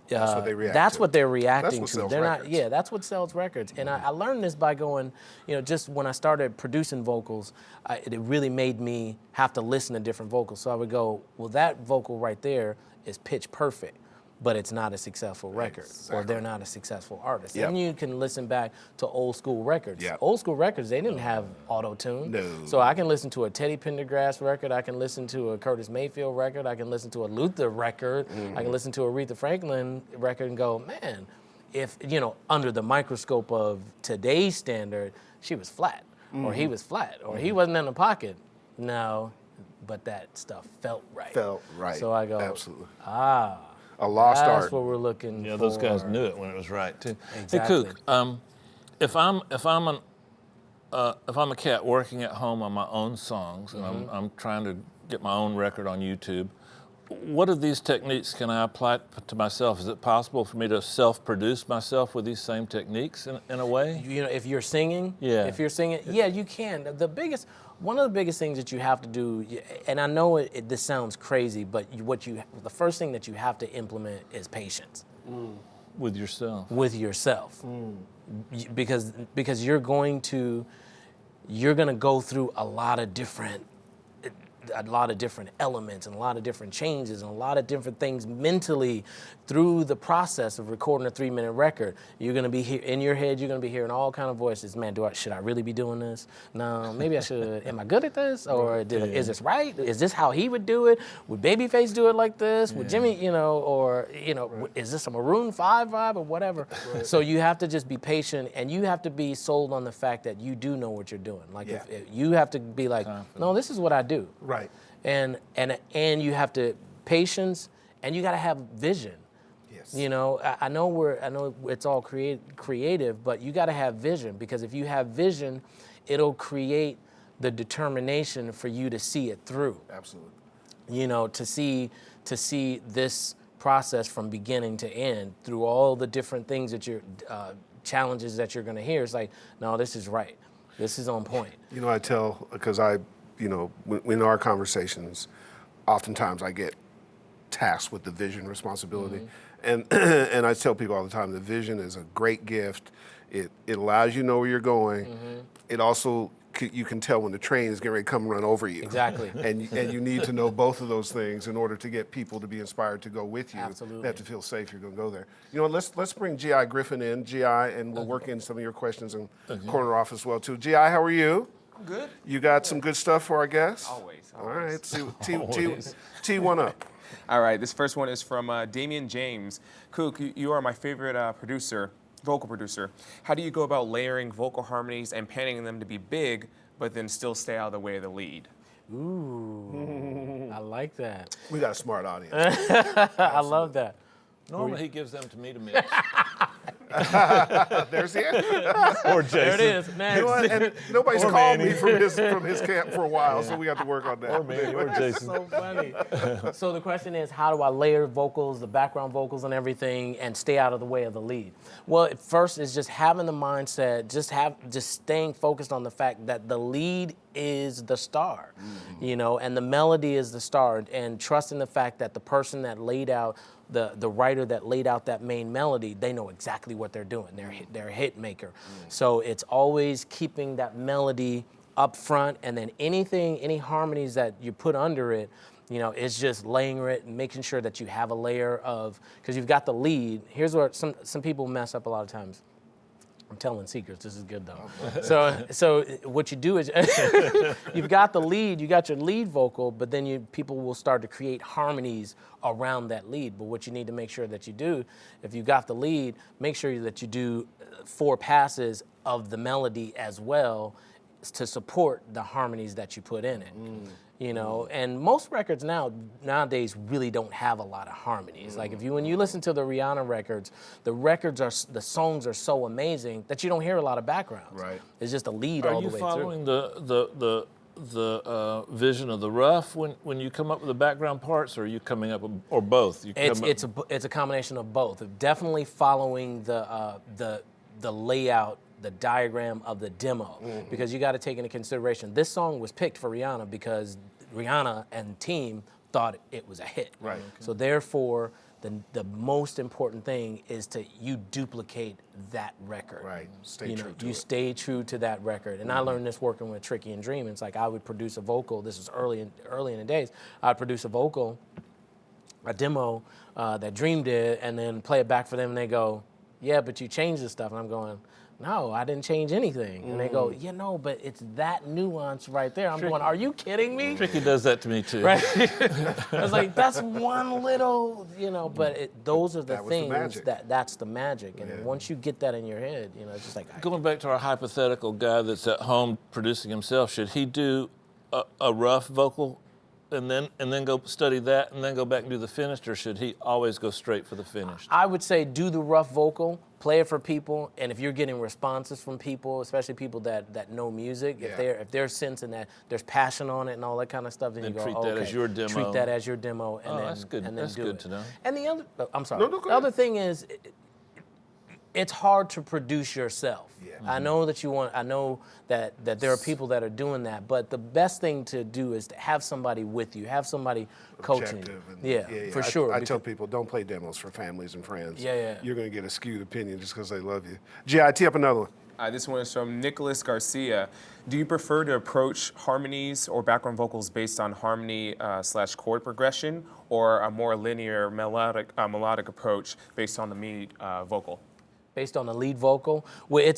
[SPEAKER 2] That's what they react
[SPEAKER 4] That's
[SPEAKER 2] to.
[SPEAKER 4] what they're reacting
[SPEAKER 2] That's what
[SPEAKER 4] to.
[SPEAKER 2] sells
[SPEAKER 4] They're
[SPEAKER 2] records.
[SPEAKER 4] not. Yeah, that's what sells records. And I learned this by going, you know, just when I started producing vocals, it really made me have to listen to different vocals. So I would go, well, that vocal right there is pitch perfect, but it's not a successful record, or they're not a successful artist.
[SPEAKER 2] Yep.
[SPEAKER 4] And you can listen back to old school records.
[SPEAKER 2] Yep.
[SPEAKER 4] Old school records, they didn't have auto-tune.
[SPEAKER 2] No.
[SPEAKER 4] So I can listen to a Teddy Pendergrass record, I can listen to a Curtis Mayfield record, I can listen to a Luther record, I can listen to a Aretha Franklin record and go, man, if, you know, under the microscope of today's standard, she was flat, or he was flat, or he wasn't in the pocket. No, but that stuff felt right.
[SPEAKER 2] Felt right.
[SPEAKER 4] So I go,
[SPEAKER 2] Absolutely.
[SPEAKER 4] ah.
[SPEAKER 2] A lost
[SPEAKER 4] That's
[SPEAKER 2] art.
[SPEAKER 4] what we're looking for.
[SPEAKER 3] Yeah, those guys knew it when it was right too.
[SPEAKER 4] Exactly.
[SPEAKER 3] Hey, Kuk, if I'm a cat working at home on my own songs and I'm trying to get my own record on YouTube, what of these techniques can I apply to myself? Is it possible for me to self-produce myself with these same techniques in a way?
[SPEAKER 4] You know, if you're singing,
[SPEAKER 3] Yeah.
[SPEAKER 4] yeah, you can. One of the biggest things that you have to do, and I know this sounds crazy, but the first thing that you have to implement is patience
[SPEAKER 3] With yourself?
[SPEAKER 4] with yourself, because you're going to go through a lot of different elements and a lot of different changes and a lot of different things mentally through the process of recording a 3-minute record. You're gonna be in your head, you're gonna be hearing all kind of voices. Man, should I really be doing this? No, maybe I should. Am I good at this? Or is this right? Is this how he would do it? Would Babyface do it like this? Would Jimmy, is this a Maroon 5 vibe or whatever? So you have to just be patient, and you have to be sold on the fact that you do know what you're doing. Like if you have to be like, no, this is what I do.
[SPEAKER 2] Right.
[SPEAKER 4] And you have to patience, and you got to have vision.
[SPEAKER 2] Yes.
[SPEAKER 4] You know, I know it's all creative, but you got to have vision, because if you have vision, it'll create the determination for you to see it through.
[SPEAKER 2] Absolutely.
[SPEAKER 4] You know, to see this process from beginning to end through all the different things that you're challenges that you're going to hear. It's like, no, this is right. This is on point.
[SPEAKER 2] You know, I tell, because in our conversations, oftentimes I get tasked with the vision responsibility. And I tell people all the time, the vision is a great gift. It allows you to know where you're going. It also you can tell when the train is getting ready to come run over you.
[SPEAKER 4] Exactly.
[SPEAKER 2] And you need to know both of those things in order to get people to be inspired to go with you.
[SPEAKER 4] Absolutely.
[SPEAKER 2] They have to feel safe you're going to go there. You know, let's bring G.I. Griffin in, G.I., and we'll work in some of your questions and corner off as well, too. G.I., how are you?
[SPEAKER 5] Good.
[SPEAKER 2] You got some good stuff for our guests?
[SPEAKER 5] Always.
[SPEAKER 2] All right, tee one up.
[SPEAKER 5] All right, this first one is from Damian James. Kuk, you are my favorite vocal producer. How do you go about layering vocal harmonies and panning them to be big, but then still stay out of the way of the lead?
[SPEAKER 4] Ooh, I like that.
[SPEAKER 2] We got a smart audience.
[SPEAKER 4] I love that.
[SPEAKER 3] Normally he gives them to me to mix.
[SPEAKER 2] There's the answer.
[SPEAKER 3] Or Jason.
[SPEAKER 4] There it is. Next.
[SPEAKER 2] You know what? And nobody's called me from his camp for a while, so we got to work on that.
[SPEAKER 3] Or me, or Jason.
[SPEAKER 4] So funny. So the question is, how do I layer vocals, the background vocals and everything, and stay out of the way of the lead? Well, first is just having the mindset, just staying focused on the fact that the lead is the star, you know, and the melody is the star, and trusting the fact that the person that laid out, the writer that laid out that main melody, they know exactly what they're doing. They're a hit maker. So it's always keeping that melody up front, and then any harmonies that you put under it, you know, it's just layering it and making sure that you have a layer of, because you've got the lead. Here's where some people mess up a lot of times. I'm telling secrets. This is good though. So what you do is you've got the lead, you got your lead vocal, but then people will start to create harmonies around that lead. But what you need to make sure that you do, if you got the lead, make sure that you do 4 passes of the melody as well to support the harmonies that you put in it. You know, and most records nowadays really don't have a lot of harmonies. Like when you listen to the Rihanna records, the songs are so amazing that you don't hear a lot of backgrounds.
[SPEAKER 2] Right.
[SPEAKER 4] It's just a lead all the way through.
[SPEAKER 3] Are you following the vision of the rough when you come up with the background parts, or are you coming up or both?
[SPEAKER 4] It's a combination of both. Definitely following the layout, the diagram of the demo, because you got to take into consideration this song was picked for Rihanna because Rihanna and team thought it was a hit.
[SPEAKER 2] Right.
[SPEAKER 4] So therefore, the most important thing is you duplicate that record.
[SPEAKER 2] Right. Stay
[SPEAKER 4] true to that record. And I learned this working with Tricky and Dream. It's like I would produce a vocal. This was early in the days. I'd produce a demo that Dream did, and then play it back for them, and they go, "Yeah, but you changed this stuff." And I'm going, "No, I didn't change anything." And they go, "Yeah, no, but it's that nuance right there." I'm going, "Are you kidding me?"
[SPEAKER 3] Tricky does that to me too.
[SPEAKER 4] Right? I was like, that's one little, you know, but those are the things that's the magic. And once you get that in your head, you know, it's just like.
[SPEAKER 3] Going back to our hypothetical guy that's at home producing himself, should he do a rough vocal and then go study that and then go back and do the finished, or should he always go straight for the finished?
[SPEAKER 4] I would say do the rough vocal, play it for people, and if you're getting responses from people, especially people that know music, if they're sensing that there's passion on it and all that kind of stuff, then you go,
[SPEAKER 3] treat that as your demo.
[SPEAKER 4] Treat that as your demo, and then
[SPEAKER 3] that's good.
[SPEAKER 4] And then
[SPEAKER 3] that's
[SPEAKER 4] do
[SPEAKER 3] good
[SPEAKER 4] it.
[SPEAKER 3] to know.
[SPEAKER 4] And the other, I'm sorry.
[SPEAKER 2] No, go
[SPEAKER 4] the
[SPEAKER 2] ahead.
[SPEAKER 4] other thing is, it's hard to produce yourself.
[SPEAKER 2] Yeah.
[SPEAKER 4] I know that there are people that are doing that, but the best thing to do is to have somebody with you, have somebody coaching. For sure.
[SPEAKER 2] I tell people, don't play demos for families and friends.
[SPEAKER 4] Yeah.
[SPEAKER 2] You're going to get a skewed opinion just because they love you. G.I., tee up another one.
[SPEAKER 5] This one is from Nicholas Garcia. Do you prefer to approach harmonies or background vocals based on harmony / chord progression, or a more linear melodic approach based on the lead vocal?
[SPEAKER 4] Based on the lead vocal? Well,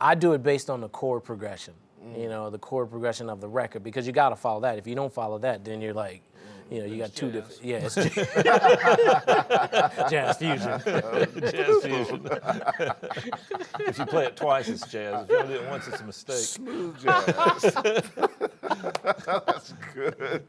[SPEAKER 4] I do it based on the chord progression. You know, the chord progression of the record, because you got to follow that. If you don't follow that, then you're like, you know, you got two different. Yeah, it's jazz fusion.
[SPEAKER 3] Jazz fusion. If you play it twice, it's jazz. If you only do it once, it's a mistake.
[SPEAKER 2] Smooth jazz. That's good.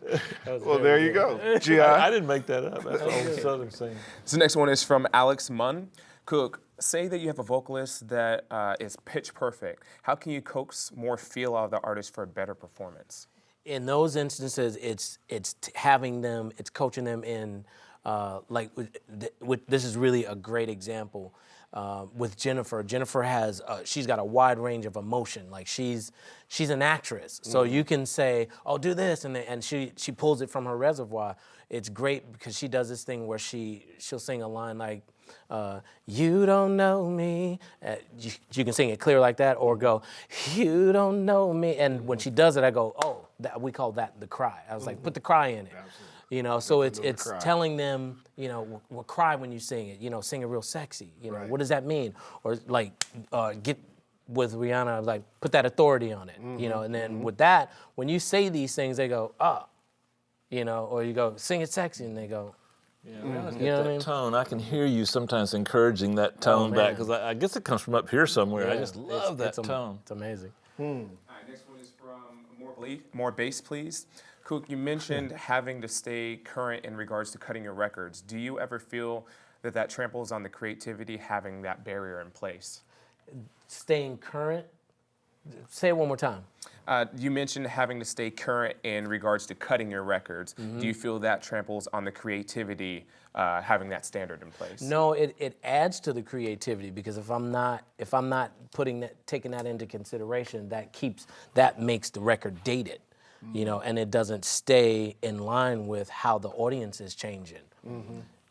[SPEAKER 2] Well, there you go. G.I.
[SPEAKER 3] I didn't make that up. That's all Southern saying.
[SPEAKER 5] So the next one is from Alex Munn. Kuk, say that you have a vocalist that is pitch perfect. How can you coax more feel out of the artist for a better performance?
[SPEAKER 4] In those instances, it's coaching them in, this is really a great example with Jennifer. Jennifer has, she's got a wide range of emotion. Like she's an actress, so you can say, "Oh, do this," and she pulls it from her reservoir. It's great because she does this thing where she'll sing a line like, you don't know me. You can sing it clear like that, or go, you don't know me. And when she does it, I go, oh, we call that the cry. I was like, put the cry in it.
[SPEAKER 2] Absolutely.
[SPEAKER 4] You know, so it's
[SPEAKER 2] cry.
[SPEAKER 4] telling them, you know, well, cry when you sing it. You know, sing it real sexy. You know,
[SPEAKER 2] Right.
[SPEAKER 4] what does that mean? Or like, get with Rihanna, like put that authority on it. You know, and then with that, when you say these things, they go, oh, you know, or you go, sing it sexy, and they go,
[SPEAKER 3] Yeah, Rihanna's got
[SPEAKER 4] You know what I
[SPEAKER 3] that
[SPEAKER 4] mean?
[SPEAKER 3] tone. I can hear you sometimes encouraging that tone back,
[SPEAKER 4] man.
[SPEAKER 3] because I guess it comes from up here somewhere. I
[SPEAKER 4] Yeah,
[SPEAKER 3] just love that tone.
[SPEAKER 4] It's amazing.
[SPEAKER 5] All right, next one is from more bass, please. Kuk, you mentioned having to stay current in regards to cutting your records. Do you ever feel that tramples on the creativity having that barrier in place?
[SPEAKER 4] Staying current. Say it one more time.
[SPEAKER 5] You mentioned having to stay current in regards to cutting your records. Do you feel that tramples on the creativity having that standard in place?
[SPEAKER 4] No, it adds to the creativity, because if I'm not taking that into consideration, that makes the record dated, you know, and it doesn't stay in line with how the audience is changing.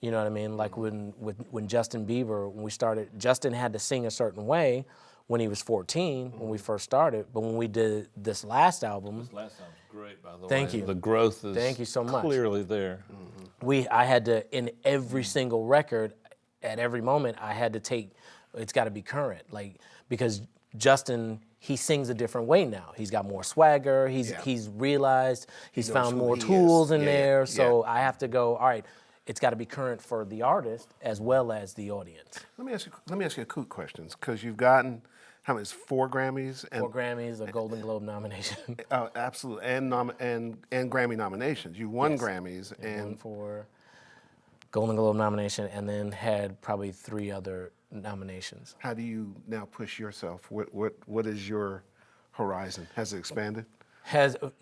[SPEAKER 4] You know what I mean? Like when Justin Bieber, when we started, Justin had to sing a certain way when he was 14, when we first started, but when we did this last album,
[SPEAKER 3] Last sounds great, by the way.
[SPEAKER 4] Thank you.
[SPEAKER 3] The growth is
[SPEAKER 4] Thank you so much.
[SPEAKER 3] clearly there.
[SPEAKER 4] I had to, in every single record, at every moment, I had to take, it's got to be current, like, because Justin, he sings a different way now. He's got more swagger. He's realized he's
[SPEAKER 2] knows
[SPEAKER 4] found
[SPEAKER 2] who
[SPEAKER 4] more
[SPEAKER 2] he
[SPEAKER 4] tools
[SPEAKER 2] is.
[SPEAKER 4] in
[SPEAKER 2] Yeah,
[SPEAKER 4] there.
[SPEAKER 2] yeah.
[SPEAKER 4] So I have to go, all right, it's got to be current for the artist as well as the audience.
[SPEAKER 2] Let me ask you a Kuk questions, because you've gotten, how many, 4 Grammys? And,
[SPEAKER 4] 4 Grammys, a Golden Globe nomination.
[SPEAKER 2] absolutely, and Grammy nominations. You won Grammys,
[SPEAKER 4] One
[SPEAKER 2] and
[SPEAKER 4] for Golden Globe nomination, and then had probably 3 other nominations.
[SPEAKER 2] how do you now push yourself? What is your horizon? Has it expanded?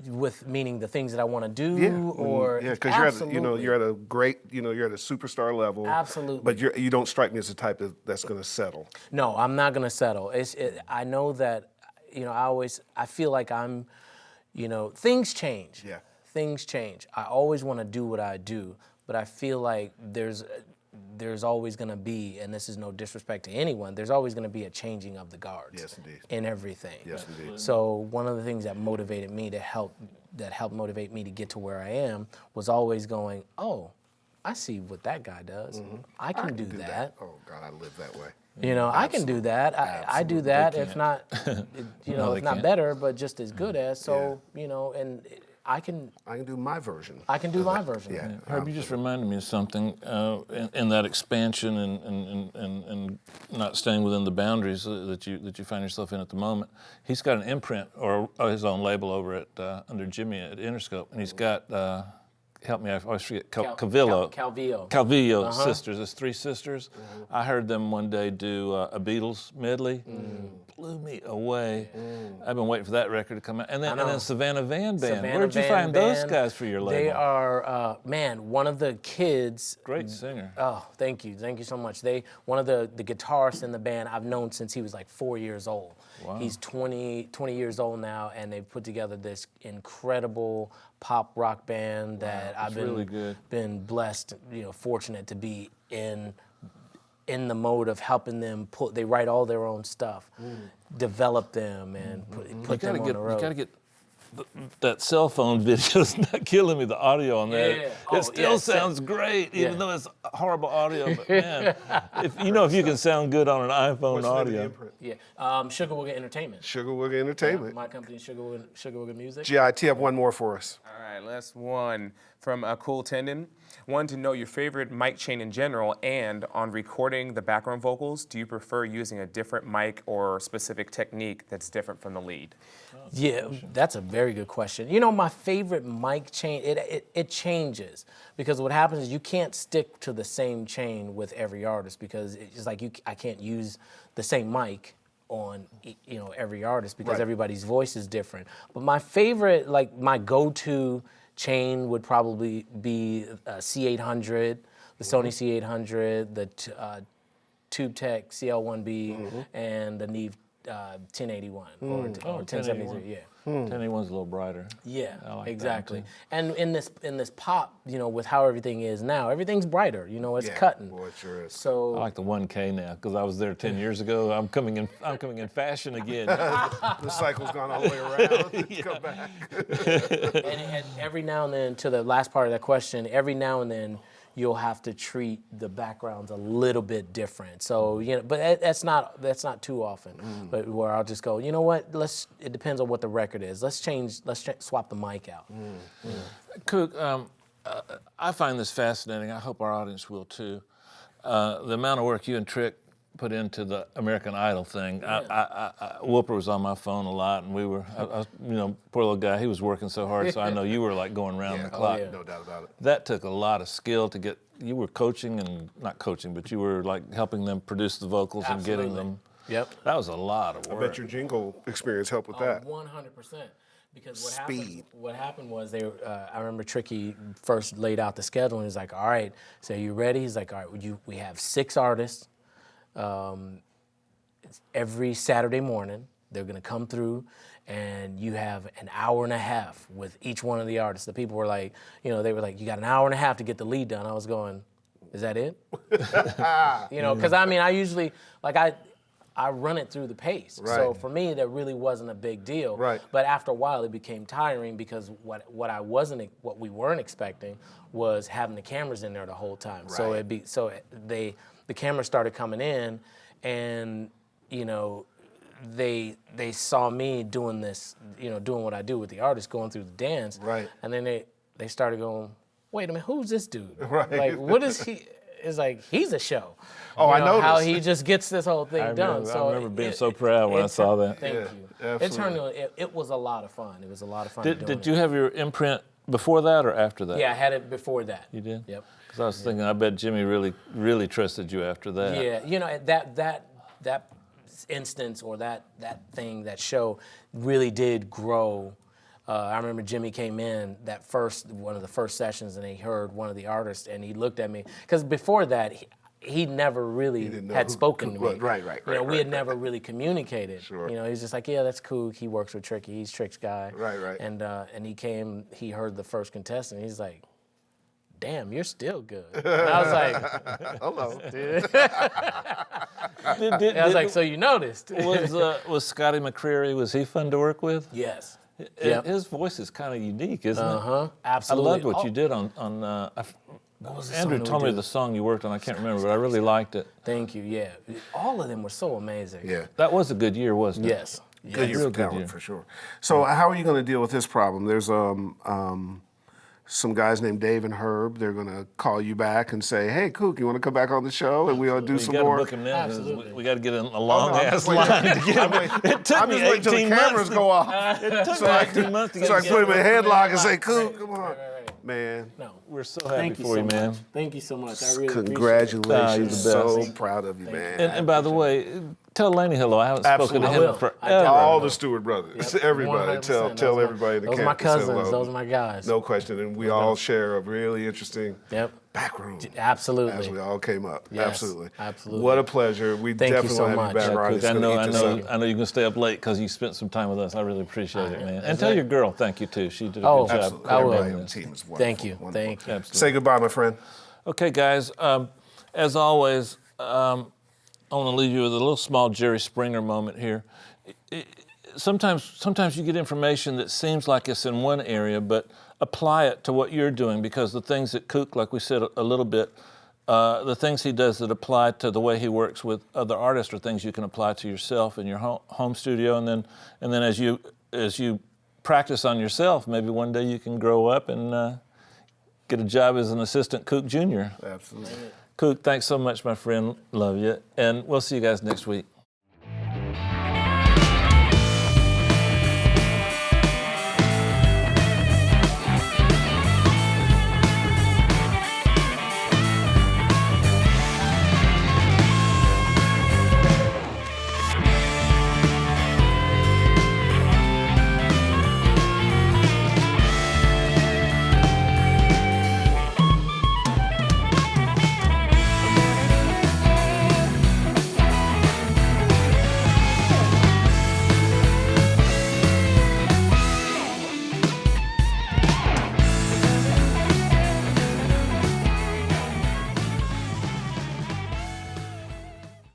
[SPEAKER 4] With meaning the things that I want to do, or
[SPEAKER 2] because you're at a great, you're at a superstar level.
[SPEAKER 4] Absolutely.
[SPEAKER 2] But you don't strike me as the type that's going to settle.
[SPEAKER 4] No, I'm not gonna settle. I know that, I feel like I'm, things change.
[SPEAKER 2] Yeah.
[SPEAKER 4] Things change. I always want to do what I do, but I feel like there's always gonna be, and this is no disrespect to anyone, there's always gonna be a changing of the guards.
[SPEAKER 2] Yes, indeed.
[SPEAKER 4] In everything.
[SPEAKER 2] Yes, indeed.
[SPEAKER 4] So one of the things that motivated me to helped motivate me to get to where I am was always going, oh, I see what that guy does. I can do that.
[SPEAKER 2] Oh God, I live that way.
[SPEAKER 4] I can do that. I do that. If not, if not better, but just as good as. So, I can
[SPEAKER 2] do my version.
[SPEAKER 4] I can do my version.
[SPEAKER 2] Yeah.
[SPEAKER 3] Herb, you just reminded me of something in that expansion and not staying within the boundaries that you find yourself in at the moment. He's got an imprint or his own label over at under Jimmy at Interscope, and he's got help me, I always forget, Calvillo sisters. There's 3 sisters. I heard them one day do a Beatles medley. Blew me away. I've been waiting for that record to come out. And then Savannah Van Band. Where'd you find those guys for your label?
[SPEAKER 4] They are, one of the kids.
[SPEAKER 3] Great singer.
[SPEAKER 4] Oh, thank you so much. One of the guitarists in the band I've known since he was like 4 years old.
[SPEAKER 3] Wow.
[SPEAKER 4] He's 20 years old now, and they've put together this incredible pop rock band that I've been blessed, fortunate to be in the mode of helping them they write all their own stuff, develop them, and put them on the road.
[SPEAKER 3] You gotta get that cell phone video's not killing me. The audio on that, it still sounds great, even though it's horrible audio. But man, if you can sound good on an iPhone audio.
[SPEAKER 4] Sugar Wooga Entertainment.
[SPEAKER 2] Sugar Wooga Entertainment.
[SPEAKER 4] My company, Sugar Wooga Music.
[SPEAKER 2] G.I. tee up one more for us.
[SPEAKER 5] All right, last one from Cool Tendon. Wanted to know your favorite mic chain in general, and on recording the background vocals, do you prefer using a different mic or specific technique that's different from the lead?
[SPEAKER 4] Yeah, that's a very good question. My favorite mic chain, it changes, because what happens is you can't stick to the same chain with every artist, because it's like I can't use the same mic on every artist, because everybody's voice is different. But my favorite, like my go-to chain would probably be C800, the Sony C800, the TubeTech CL1B, and the Neve 1081 or 1073. Yeah.
[SPEAKER 3] 1081's a little brighter.
[SPEAKER 4] Yeah,
[SPEAKER 3] I like that
[SPEAKER 4] exactly.
[SPEAKER 3] too.
[SPEAKER 4] And in this pop, with how everything is now, everything's brighter. It's cutting.
[SPEAKER 2] Boy, it sure is.
[SPEAKER 4] So
[SPEAKER 3] I like the 1K now because I was there 10 years ago. I'm coming in fashion again.
[SPEAKER 2] The cycle's gone all the way around. Come back.
[SPEAKER 4] and every now and then, to the last part of that question, every now and then you'll have to treat the backgrounds a little bit different. So but that's not too often. But where I'll just go, you know what? It depends on what the record is. Let's swap the mic out.
[SPEAKER 3] Kuk, I find this fascinating. I hope our audience will too. The amount of work you and Trick put into the American Idol thing. Whooper was on my phone a lot, and we were, poor little guy, he was working so hard, so I know you were like going around the clock.
[SPEAKER 2] No doubt about it.
[SPEAKER 3] That took a lot of skill to get, you were coaching and, not coaching, but you were like helping them produce the vocals and getting them.
[SPEAKER 4] Yep.
[SPEAKER 3] That was a lot of work.
[SPEAKER 2] I bet your jingle experience helped with that.
[SPEAKER 4] 100%. Because
[SPEAKER 2] Speed.
[SPEAKER 4] what happened was I remember Tricky first laid out the schedule and he's like, all right, so you ready? He's like, all right, we have 6 artists. Every Saturday morning, they're gonna come through and you have an hour and a half with each one of the artists. The people were like, they were like, you got an hour and a half to get the lead done. I was going, is that it? Because I usually, I run it through the pace.
[SPEAKER 2] Right.
[SPEAKER 4] So for me, that really wasn't a big deal.
[SPEAKER 2] Right.
[SPEAKER 4] But after a while, it became tiring because what we weren't expecting was having the cameras in there the whole time.
[SPEAKER 2] Right.
[SPEAKER 4] So the cameras started coming in, and they saw me doing this, doing what I do with the artists, going through the dance.
[SPEAKER 2] Right.
[SPEAKER 4] And then they started going, wait a minute, who's this dude?
[SPEAKER 2] Right.
[SPEAKER 4] Like, what is he? It's like, he's a show.
[SPEAKER 2] Oh, I noticed.
[SPEAKER 4] How he just gets this whole thing done.
[SPEAKER 3] I remember being so proud when I saw that.
[SPEAKER 4] Thank you.
[SPEAKER 2] Absolutely.
[SPEAKER 4] It was a lot of fun. It was a lot of fun.
[SPEAKER 3] Did you have your imprint before that or after that?
[SPEAKER 4] Yeah, I had it before that.
[SPEAKER 3] You did?
[SPEAKER 4] Yep.
[SPEAKER 3] Because I was thinking, I bet Jimmy really trusted you after that.
[SPEAKER 4] Yeah, that instance or that thing, that show really did grow. I remember Jimmy came in one of the first sessions, and he heard one of the artists, and he looked at me because before that he never really had spoken to me.
[SPEAKER 2] Right.
[SPEAKER 4] We had never really communicated.
[SPEAKER 2] Sure.
[SPEAKER 4] He's just like, yeah, that's cool. He works with Tricky. He's Trick's guy.
[SPEAKER 2] Right.
[SPEAKER 4] And he came. He heard the first contestant. He's like, damn, you're still good. And I was like,
[SPEAKER 2] hello.
[SPEAKER 4] I was like, so you noticed?
[SPEAKER 3] Was Scotty McCreery, was he fun to work with?
[SPEAKER 4] Yes.
[SPEAKER 3] His voice is kind of unique, isn't it?
[SPEAKER 4] Absolutely.
[SPEAKER 3] I loved what you did on
[SPEAKER 4] what was the
[SPEAKER 3] Andrew
[SPEAKER 4] song that we
[SPEAKER 3] told me
[SPEAKER 4] did?
[SPEAKER 3] the song you worked on. I can't remember, but I really liked it.
[SPEAKER 4] Thank you. Yeah, all of them were so amazing.
[SPEAKER 2] Yeah.
[SPEAKER 3] That was a good year, wasn't it?
[SPEAKER 4] Yes.
[SPEAKER 2] Good year for
[SPEAKER 3] Real good
[SPEAKER 2] talent,
[SPEAKER 3] year.
[SPEAKER 2] for sure. So how are you going to deal with this problem? There's some guys named Dave and Herb. They're going to call you back and say, hey, Kuk, you want to come back on the show? And we'll do some
[SPEAKER 3] You got to
[SPEAKER 2] more.
[SPEAKER 3] book him now. 'Cause
[SPEAKER 4] Absolutely.
[SPEAKER 3] We got to get in a
[SPEAKER 2] I'm
[SPEAKER 3] long-ass
[SPEAKER 2] just
[SPEAKER 3] line
[SPEAKER 2] waiting.
[SPEAKER 3] to get him. It took
[SPEAKER 2] I'm
[SPEAKER 3] me
[SPEAKER 2] just waiting till the
[SPEAKER 3] 18 months
[SPEAKER 2] cameras
[SPEAKER 3] to-
[SPEAKER 2] go off.
[SPEAKER 3] It took
[SPEAKER 2] So
[SPEAKER 3] me
[SPEAKER 2] I
[SPEAKER 3] 18 months to
[SPEAKER 2] so I
[SPEAKER 3] get
[SPEAKER 2] can put him in a headlock and say,
[SPEAKER 4] Right.
[SPEAKER 2] Kuk, come on.
[SPEAKER 4] Right.
[SPEAKER 2] Man,
[SPEAKER 4] No.
[SPEAKER 3] We're so happy
[SPEAKER 4] Thank you
[SPEAKER 3] for
[SPEAKER 4] so
[SPEAKER 3] you, man.
[SPEAKER 4] much. Thank you so much. I really
[SPEAKER 2] congratulations.
[SPEAKER 3] Nah, you're the
[SPEAKER 2] So
[SPEAKER 3] best.
[SPEAKER 2] proud of you, man.
[SPEAKER 3] And by the way, tell Laney hello. I haven't spoken to
[SPEAKER 2] Absolutely.
[SPEAKER 3] him
[SPEAKER 4] I will.
[SPEAKER 3] forever.
[SPEAKER 4] I definitely
[SPEAKER 2] All the Stewart brothers, everybody,
[SPEAKER 4] 100%.
[SPEAKER 2] tell everybody in the
[SPEAKER 4] Those are my
[SPEAKER 2] camp to say
[SPEAKER 4] cousins.
[SPEAKER 2] hello.
[SPEAKER 4] Those are my guys.
[SPEAKER 2] No question, and we all share a really interesting
[SPEAKER 4] Yep.
[SPEAKER 2] back room.
[SPEAKER 4] Absolutely.
[SPEAKER 2] As we all came up.
[SPEAKER 4] Yes,
[SPEAKER 2] Absolutely.
[SPEAKER 4] absolutely.
[SPEAKER 2] What a pleasure. We
[SPEAKER 4] Thank you
[SPEAKER 2] definitely
[SPEAKER 4] so
[SPEAKER 2] want to have
[SPEAKER 4] much.
[SPEAKER 2] you back.
[SPEAKER 4] Yeah,
[SPEAKER 2] Our
[SPEAKER 3] Kuk,
[SPEAKER 2] artists
[SPEAKER 3] I
[SPEAKER 2] gonna
[SPEAKER 3] know
[SPEAKER 2] eat this up.
[SPEAKER 3] you can stay up late because you spent some time with us. I really appreciate it, man. And tell your girl thank you too. She did a
[SPEAKER 4] Oh,
[SPEAKER 3] good job.
[SPEAKER 2] Absolutely.
[SPEAKER 4] I will.
[SPEAKER 2] Everybody on the team is wonderful.
[SPEAKER 4] Thank you.
[SPEAKER 2] Wonderful.
[SPEAKER 4] Thank you.
[SPEAKER 3] Absolutely.
[SPEAKER 2] Say goodbye, my friend.
[SPEAKER 3] Okay, guys. As always, I want to leave you with a little small Jerry Springer moment here. Sometimes you get information that seems like it's in one area, but apply it to what you're doing, because the things that Kuk, like we said a little bit, the things he does that apply to the way he works with other artists are things you can apply to yourself in your home studio, and then as you practice on yourself, maybe one day you can grow up and get a job as an assistant Kuk Jr.
[SPEAKER 2] Absolutely.
[SPEAKER 3] Kuk, thanks so much, my friend. Love you. And we'll see you guys next week.